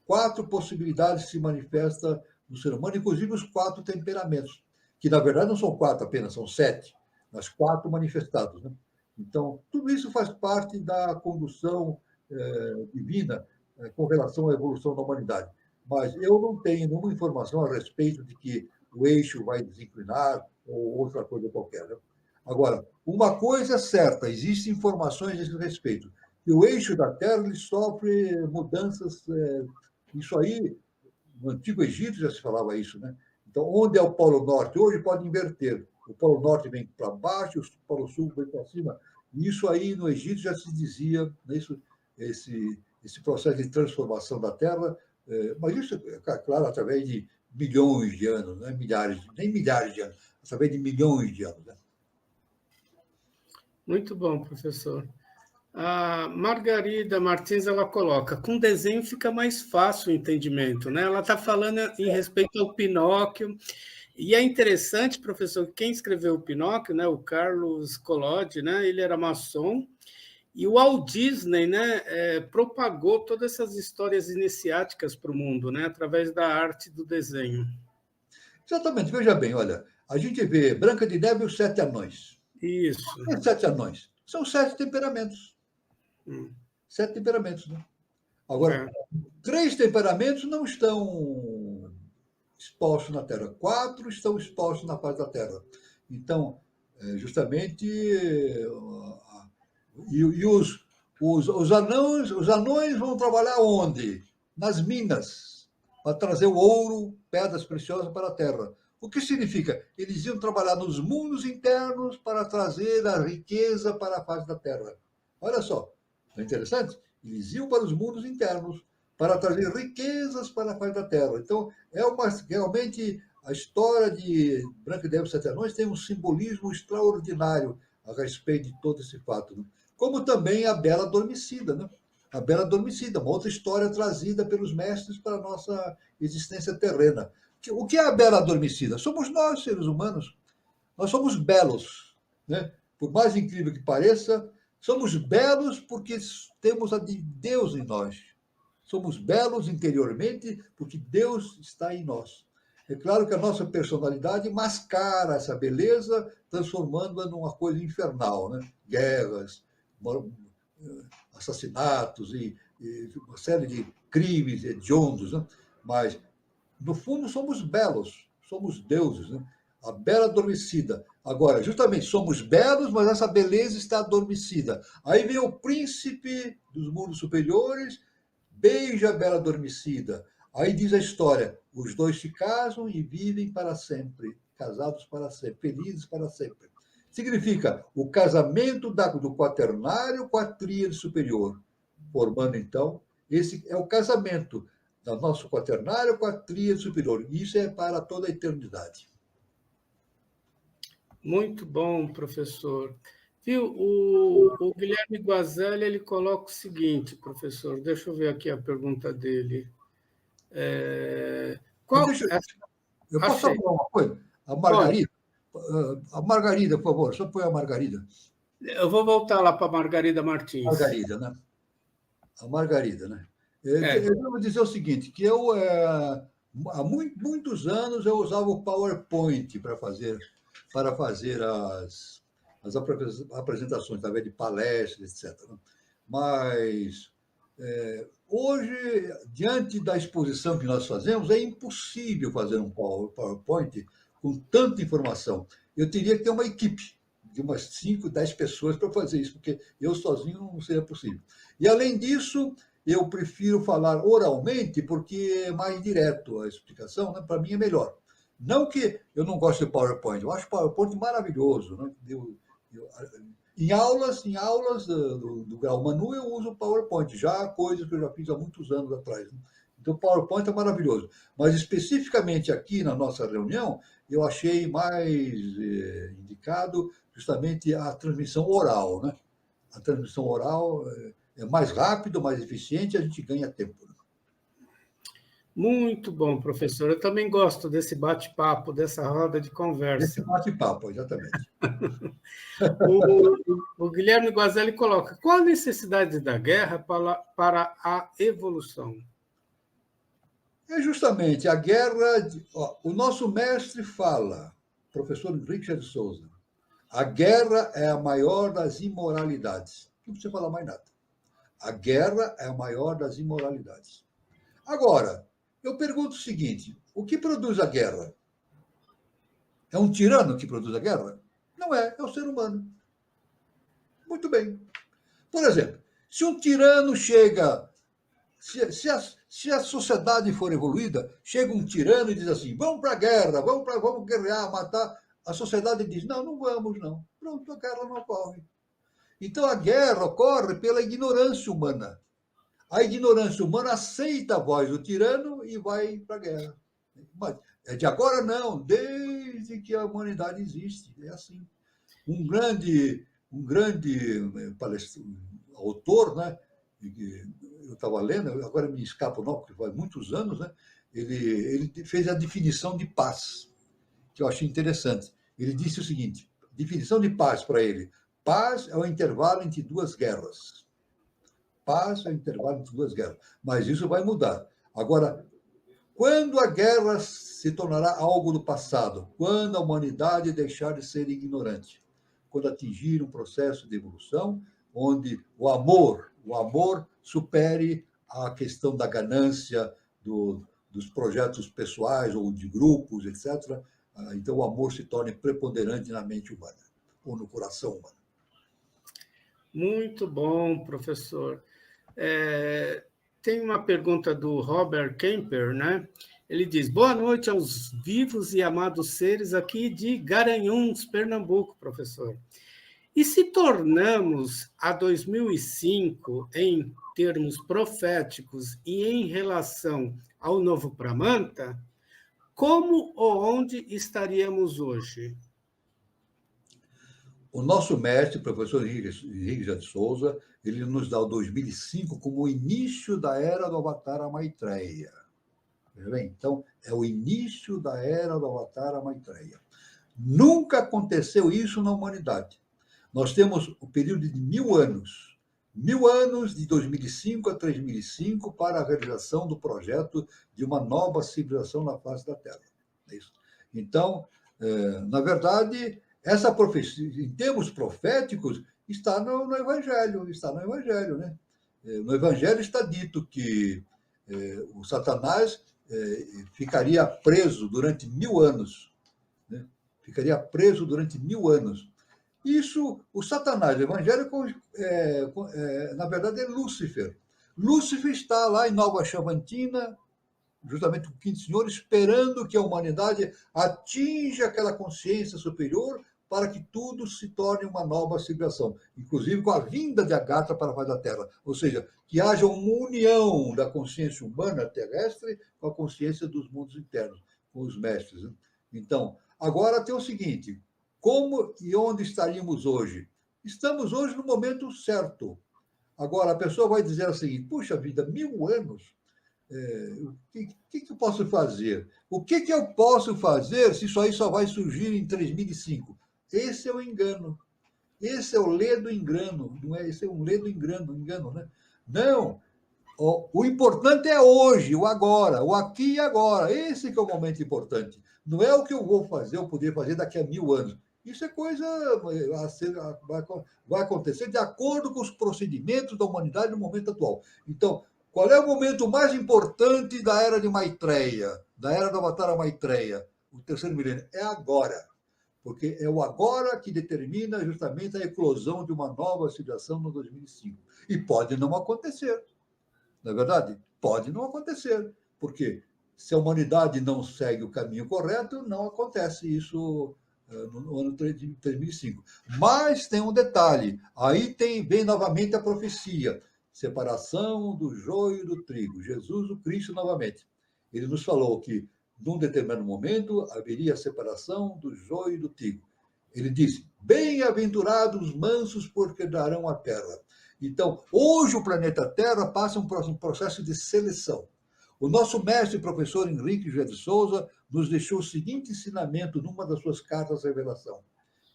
4 possibilidades se manifestam no ser humano, inclusive os 4 temperamentos, que na verdade não são 4 apenas, são 7, mas 4 manifestados, né? Então, tudo isso faz parte da condução divina com relação à evolução da humanidade. Mas eu não tenho nenhuma informação a respeito de que o eixo vai desinclinar ou outra coisa qualquer, né? Agora, uma coisa é certa, existem informações a esse respeito, que o eixo da Terra ele sofre mudanças, isso aí, no Antigo Egito já se falava isso, né? Então, onde é o Polo Norte? Hoje pode inverter. O Polo Norte vem para baixo, o Polo Sul vem para cima. E isso aí no Egito já se dizia, né, esse processo de transformação da Terra, mas isso, claro, através de milhões de anos, não é nem milhares de anos, através de milhões de anos, né? Muito bom, professor. A Margarida Martins, ela coloca, com desenho fica mais fácil o entendimento, né? Ela está falando em respeito ao Pinóquio, e é interessante, professor, quem escreveu o Pinóquio, né, o Carlos Collodi, né, ele era maçom, e o Walt Disney, né, propagou todas essas histórias iniciáticas para o mundo, né, através da arte do desenho. Exatamente, veja bem, olha, a gente vê Branca de Neve e os 7 anões. Isso. Os 7 anões são 7 temperamentos. 7 temperamentos, né? Agora, 3 temperamentos não estão expostos na Terra, 4 estão expostos na face da Terra. Então, justamente, os anões vão trabalhar onde? Nas minas, para trazer o ouro, pedras preciosas para a Terra. O que significa? Eles iam trabalhar nos mundos internos para trazer a riqueza para a face da Terra. Olha só, não é interessante? Eles iam para os mundos internos para trazer riquezas para a face da Terra. Então, realmente, a história de Branca de Neve e os 7 Anões tem um simbolismo extraordinário a respeito de todo esse fato, né? Como também a Bela Adormecida, né? A Bela Adormecida, uma outra história trazida pelos mestres para a nossa existência terrena. O que é a Bela Adormecida? Somos nós, seres humanos. Nós somos belos, né? Por mais incrível que pareça, somos belos porque temos a de Deus em nós. Somos belos interiormente porque Deus está em nós. É claro que a nossa personalidade mascara essa beleza, transformando-a numa coisa infernal, né? Guerras, assassinatos e uma série de crimes hediondos, né? Mas, no fundo, somos belos, somos deuses, né? A bela adormecida. Agora, justamente, somos belos, mas essa beleza está adormecida. Aí vem o príncipe dos mundos superiores, beija a bela adormecida. Aí diz a história: os dois se casam e vivem para sempre, casados para sempre, felizes para sempre. Significa o casamento do quaternário com a tríade superior, formando, então, esse é o casamento do nosso quaternário com a tríade superior. Isso é para toda a eternidade. Muito bom, professor. Viu, o Guilherme Guazelli, ele coloca o seguinte, professor, deixa eu ver aqui a pergunta dele. Qual... Eu posso só Achei. falar uma coisa? Pode. A Margarida, por favor, só põe a Margarida. Eu vou voltar lá para a Margarida Martins. Margarida, né? A Margarida, né? Eu devo dizer o seguinte, que eu, há muitos anos, eu usava o PowerPoint para fazer as apresentações, através de palestras, etc. Mas, hoje, diante da exposição que nós fazemos, é impossível fazer um PowerPoint com tanta informação. Eu teria que ter uma equipe de umas 5, 10 pessoas para fazer isso, porque eu sozinho não seria possível. E, além disso, eu prefiro falar oralmente, porque é mais direto a explicação, né? Para mim é melhor. Não que eu não goste do PowerPoint, eu acho o PowerPoint maravilhoso. Né? Em aulas do Grau Manu, eu uso o PowerPoint, já coisas que eu já fiz há muitos anos atrás. Né? Então, o PowerPoint é maravilhoso. Mas, especificamente aqui na nossa reunião, eu achei mais indicado justamente a transmissão oral. Né? A transmissão oral é mais rápido, mais eficiente, e a gente ganha tempo. Né? Muito bom, professor. Eu também gosto desse bate-papo, dessa roda de conversa. Esse bate-papo, exatamente. O Guilherme Guazelli coloca: qual a necessidade da guerra para a evolução? É justamente a guerra. O nosso mestre fala, professor Richard Souza, a guerra é a maior das imoralidades. Não precisa falar mais nada. A guerra é a maior das imoralidades. Agora, eu pergunto o seguinte: o que produz a guerra? É um tirano que produz a guerra? Não é, é o ser humano. Muito bem. Por exemplo, se um tirano chega, se a sociedade for evoluída, chega um tirano e diz assim: vamos para a guerra, vamos guerrear, matar. A sociedade diz: não, não vamos, não. Pronto, a guerra não ocorre. Então a guerra ocorre pela ignorância humana. A ignorância humana aceita a voz do tirano e vai para a guerra. Mas é de agora não, desde que a humanidade existe, é assim. Um grande autor, né? Eu estava lendo, agora me escapa o nome, porque faz muitos anos, né? Ele fez a definição de paz, que eu achei interessante. Ele disse o seguinte: definição de paz para ele: paz é o intervalo entre duas guerras. Paz é o intervalo entre duas guerras. Mas isso vai mudar. Agora, quando a guerra se tornará algo do passado? Quando a humanidade deixar de ser ignorante? Quando atingir um processo de evolução onde o amor supere a questão da ganância, dos projetos pessoais ou de grupos, etc. Então, o amor se torne preponderante na mente humana ou no coração humano. Muito bom, professor. Tem uma pergunta do Robert Kemper, né? Ele diz: boa noite aos vivos e amados seres aqui de Garanhuns, Pernambuco, professor. E se tornamos a 2005 em termos proféticos e em relação ao novo Pramanta, como ou onde estaríamos hoje? O nosso mestre, o professor Henrique de Souza, ele nos dá o 2005 como o início da era do Avatara Maitreya. Então, é o início da era do Avatara Maitreya. Nunca aconteceu isso na humanidade. Nós temos o período de 1000 anos. 1000 anos, de 2005 a 3005, para a realização do projeto de uma nova civilização na face da Terra. É isso. Então, na verdade, essa profecia, em termos proféticos, está no Evangelho, né? No Evangelho está dito que o Satanás ficaria preso durante 1000 anos, né? Ficaria preso durante 1000 anos. Isso, o Satanás evangélico, na verdade, é Lúcifer. Lúcifer está lá em Nova Chavantina, justamente com o Quinto Senhor, esperando que a humanidade atinja aquela consciência superior para que tudo se torne uma nova civilização, inclusive com a vinda de Agartha para a face da Terra. Ou seja, que haja uma união da consciência humana terrestre com a consciência dos mundos internos, com os mestres. Né? Então, agora tem o seguinte: como e onde estaríamos hoje? Estamos hoje no momento certo. Agora, a pessoa vai dizer o seguinte: puxa vida, 1000 anos? O que eu posso fazer? O que eu posso fazer se isso aí só vai surgir em 3005? Esse é o engano. Esse é o ledo engano. Não é? Esse é um ledo engano, né? Não. O importante é hoje, o agora, o aqui e agora. Esse que é o momento importante. Não é o que eu vou fazer, eu poder fazer daqui a 1000 anos. Isso é coisa vai acontecer de acordo com os procedimentos da humanidade no momento atual. Então, qual é o momento mais importante da era de Maitreya, da era do Avatara Maitreya, o terceiro milênio? É agora. Porque é o agora que determina justamente a eclosão de uma nova civilização no 2005. E pode não acontecer. Não é verdade? Pode não acontecer. Porque se a humanidade não segue o caminho correto, não acontece isso no ano 3005. Mas tem um detalhe. Aí vem novamente a profecia. Separação do joio e do trigo. Jesus, o Cristo, novamente. Ele nos falou que, num determinado momento, haveria a separação do joio e do trigo. Ele disse: bem-aventurados os mansos, porque darão a terra. Então, hoje o planeta Terra passa um processo de seleção. O nosso mestre e professor Henrique José de Souza nos deixou o seguinte ensinamento numa das suas cartas de revelação.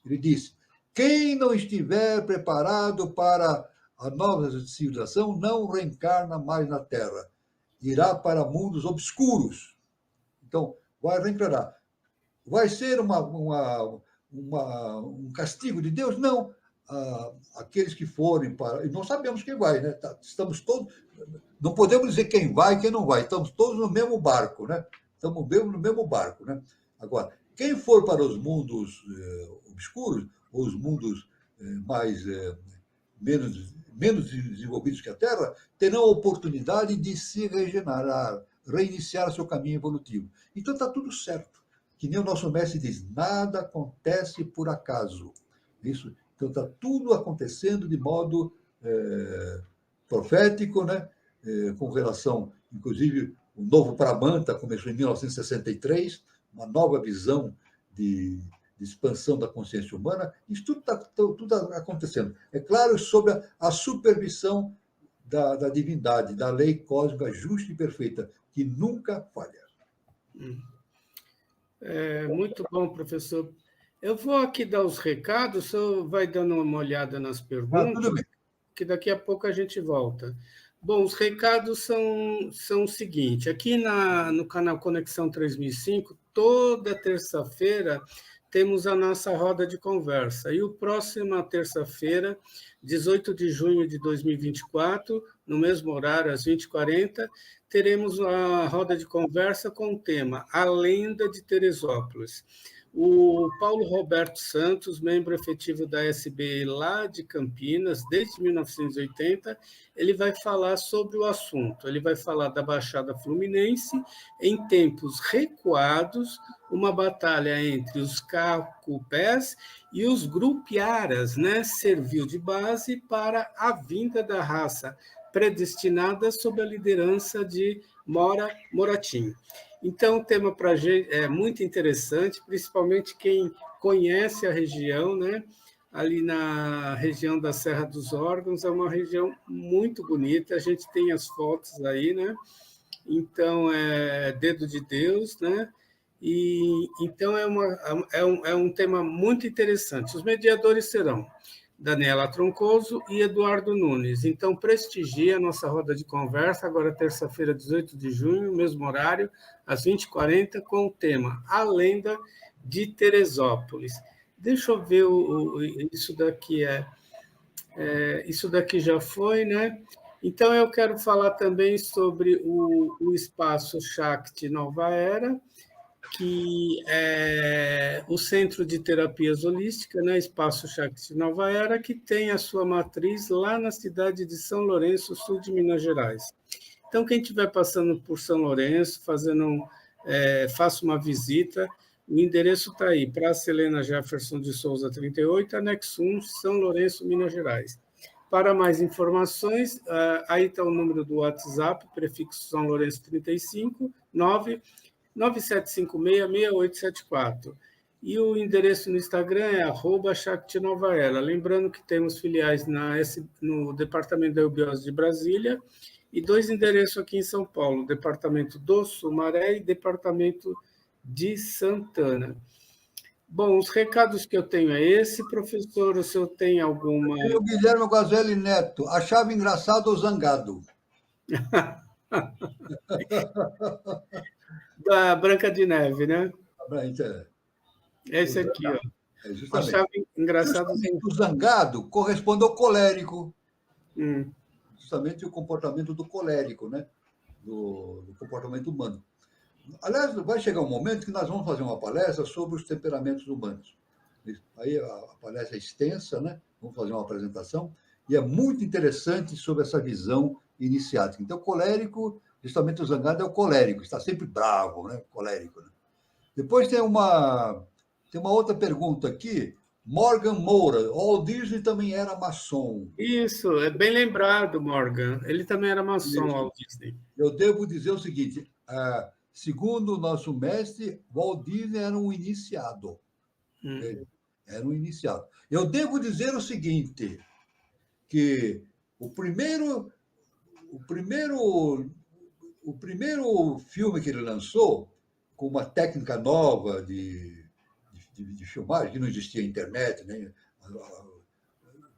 Ele disse: quem não estiver preparado para a nova civilização não reencarna mais na Terra. Irá para mundos obscuros. Então, vai reencarnar. Vai ser um castigo de Deus? Não. Aqueles que forem para... E não sabemos quem vai, né? Estamos todos... Não podemos dizer quem vai e quem não vai. Estamos todos no mesmo barco, né? Estamos no mesmo barco, né? Agora, quem for para os mundos obscuros, ou os mundos menos desenvolvidos que a Terra, terão a oportunidade de se regenerar, reiniciar seu caminho evolutivo. Então está tudo certo. Que nem o nosso mestre diz: nada acontece por acaso. Isso. Então está tudo acontecendo de modo profético, né? Com relação, inclusive, o novo Pramanta começou em 1963, uma nova visão de expansão da consciência humana. Isso tudo está acontecendo. É claro, sob a supervisão da divindade, da lei cósmica justa e perfeita, que nunca falha. Muito bom, professor. Eu vou aqui dar os recados, o senhor vai dando uma olhada nas perguntas, que daqui a pouco a gente volta. Bom, os recados são o seguinte: aqui no canal Conexão 3005, toda terça-feira, temos a nossa roda de conversa. E a próxima terça-feira, 18 de junho de 2024, no mesmo horário, às 20h40, teremos a roda de conversa com o tema A Lenda de Teresópolis. O Paulo Roberto Santos, membro efetivo da SBE lá de Campinas, desde 1980, ele vai falar sobre o assunto. Ele vai falar da Baixada Fluminense em tempos recuados, uma batalha entre os Cacupés e os Grupiaras, né, serviu de base para a vinda da raça predestinada sob a liderança de Moratinho. Então, o tema para a gente é muito interessante, principalmente quem conhece a região, né? Ali na região da Serra dos Órgãos, é uma região muito bonita, a gente tem as fotos aí, né? Então, é dedo de Deus, né? E então é um tema muito interessante. Os mediadores serão Daniela Troncoso e Eduardo Nunes. Então, prestigie a nossa roda de conversa, agora terça-feira, 18 de junho, mesmo horário, às 20h40, com o tema A Lenda de Teresópolis. Deixa eu ver, isso daqui isso daqui já foi, né? Então, eu quero falar também sobre o Espaço Shakti Nova Era, que é o Centro de Terapias Holísticas, né, Espaço Shakti Nova Era, que tem a sua matriz lá na cidade de São Lourenço, sul de Minas Gerais. Então, quem estiver passando por São Lourenço, faça uma visita, o endereço está aí, Praça Helena Jefferson de Souza, 38, anexo 1, São Lourenço, Minas Gerais. Para mais informações, aí está o número do WhatsApp, prefixo São Lourenço 35, 9756-6874. E o endereço no Instagram é @ShaktiNovaEra. Lembrando que temos filiais no Departamento da Eubiose de Brasília e 2 endereços aqui em São Paulo, Departamento do Sumaré e Departamento de Santana. Bom, os recados que eu tenho é esse, professor, o senhor tem alguma... O Guilherme Guazelli Neto, achava engraçado ou zangado? Da Branca de Neve, né? Esse aqui, ó. Justamente. Achava engraçado. Justamente o zangado corresponde ao colérico. Hum. Justamente o comportamento do colérico, né? Do comportamento humano. Aliás, vai chegar um momento que nós vamos fazer uma palestra sobre os temperamentos humanos. Aí a palestra é extensa, né? Vamos fazer uma apresentação, e é muito interessante sobre essa visão iniciática. Então, o colérico, justamente o zangado é o colérico, está sempre bravo, né? Colérico. Né? Depois tem uma outra pergunta aqui. Morgan Moura, Walt Disney também era maçom. Isso, é bem lembrado, Morgan. Ele também era maçom, Walt Disney. Eu devo dizer o seguinte, segundo o nosso mestre, Walt Disney era um iniciado. Era um iniciado. Eu devo dizer o seguinte, que o primeiro filme que ele lançou, com uma técnica nova de filmagem, que não existia internet, nem o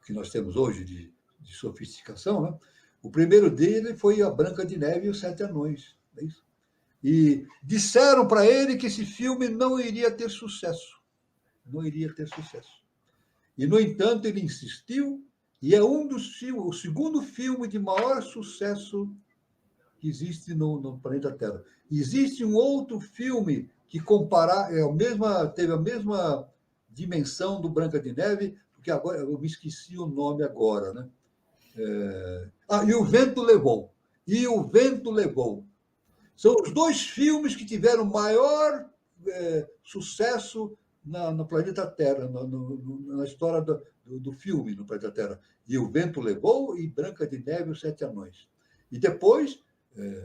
que nós temos hoje de sofisticação, né? O primeiro dele foi A Branca de Neve e os Sete Anões. É isso? E disseram para ele que esse filme não iria ter sucesso. Não iria ter sucesso. E, no entanto, ele insistiu, e é o segundo filme de maior sucesso que existe no planeta Terra. Existe um outro filme que teve a mesma dimensão do Branca de Neve, porque agora eu me esqueci o nome agora, né? E o Vento Levou. E o Vento Levou. São os 2 filmes que tiveram maior sucesso no planeta Terra, na história do filme no planeta Terra. E o Vento Levou e Branca de Neve e os Sete Anões. E depois,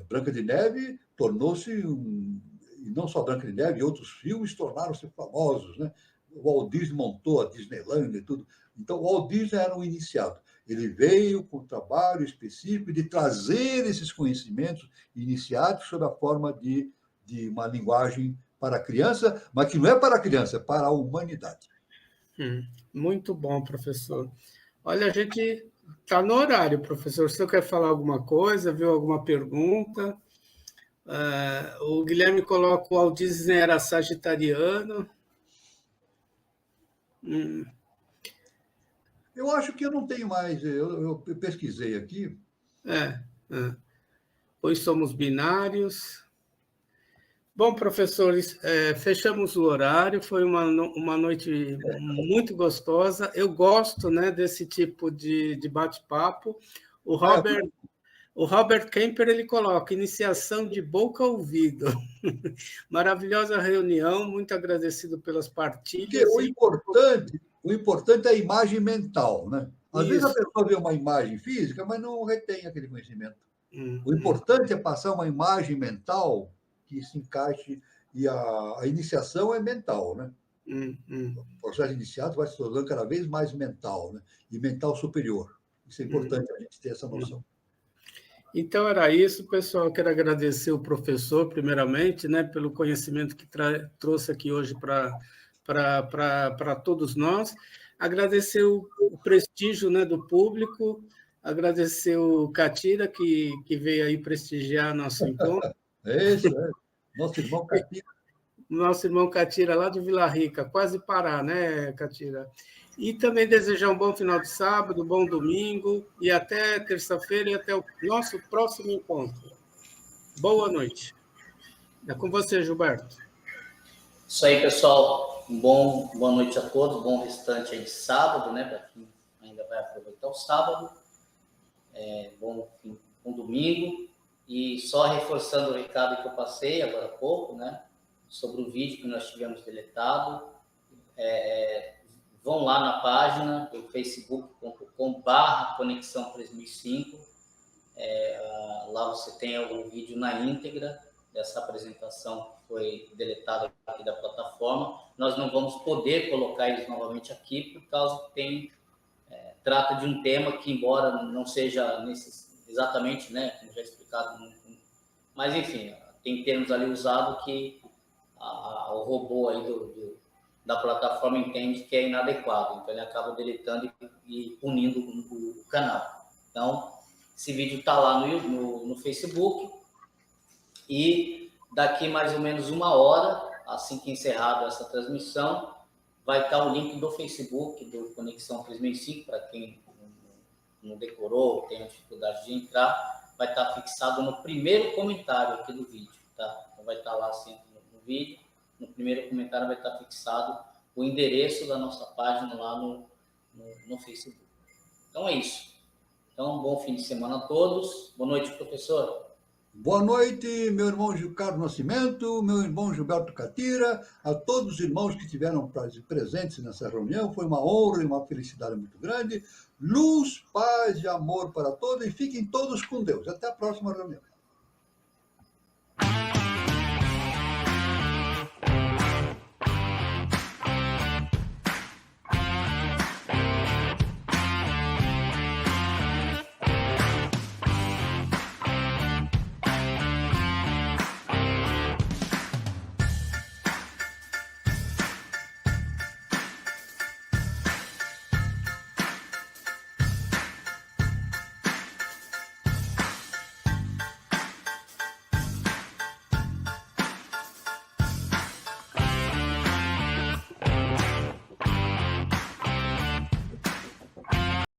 Branca de Neve tornou-se e não só Branca de Neve, e outros filmes tornaram-se famosos, né? O Walt Disney montou a Disneyland e tudo. Então, o Walt Disney era um iniciado. Ele veio com um trabalho específico de trazer esses conhecimentos iniciados sob a forma de uma linguagem para a criança, mas que não é para a criança, é para a humanidade. Muito bom, professor. Olha, a gente está no horário, professor. Se você quer falar alguma coisa, viu alguma pergunta? O Guilherme coloca o Walt Disney era sagitariano. Eu acho que eu não tenho mais. Eu pesquisei aqui. Pois somos binários. Bom, professores, fechamos o horário. Foi uma noite muito gostosa. Eu gosto, né, desse tipo de bate-papo. O Robert Kemper, ele coloca iniciação de boca a ouvido. Maravilhosa reunião, muito agradecido pelas partilhas. O importante é a imagem mental, né? Às vezes a pessoa vê uma imagem física, mas não retém aquele conhecimento. O importante é passar uma imagem mental que se encaixe, e a iniciação é mental, né? O processo iniciado vai se tornando cada vez mais mental, né? E mental superior. Isso é importante a gente ter essa noção. Então, era isso, pessoal. Eu quero agradecer o professor, primeiramente, né, pelo conhecimento que trouxe aqui hoje para todos nós. Agradecer o prestígio, né, do público, agradecer o Catira, que veio aí prestigiar nosso encontro. Isso, é. Nosso irmão Catira. Nosso irmão Catira, lá de Vila Rica, quase Pará, né, Catira? E também desejar um bom final de sábado, um bom domingo, e até terça-feira e até o nosso próximo encontro. Boa noite. É com você, Gilberto. Isso aí, pessoal. Boa noite a todos, bom restante aí de sábado, né? Para quem ainda vai aproveitar o sábado. Bom domingo. E só reforçando o recado que eu passei agora há pouco, né? Sobre o vídeo que nós tivemos deletado. Vão lá na página do facebook.com/Conexão 3005. Lá você tem o vídeo na íntegra dessa apresentação que foi deletada aqui da plataforma. Nós não vamos poder colocar eles novamente aqui por causa que trata de um tema que, embora não seja exatamente, né, como já explicado, mas enfim, tem termos ali usados que o robô aí da plataforma entende que é inadequado, então ele acaba deletando e punindo o canal. Então, esse vídeo está lá no Facebook e daqui mais ou menos 1 hora, assim que encerrada essa transmissão, vai estar o link do Facebook do Conexão 3005, para quem não decorou, tem dificuldade de entrar, vai estar fixado no primeiro comentário aqui do vídeo, tá? Então vai estar lá sempre no vídeo, no primeiro comentário vai estar fixado o endereço da nossa página lá no Facebook. Então é isso. Então, bom fim de semana a todos. Boa noite, professor. Boa noite, meu irmão Carlos Nascimento, meu irmão Gilberto Catira, a todos os irmãos que tiveram presentes nessa reunião. Foi uma honra e uma felicidade muito grande. Luz, paz e amor para todos e fiquem todos com Deus. Até a próxima reunião.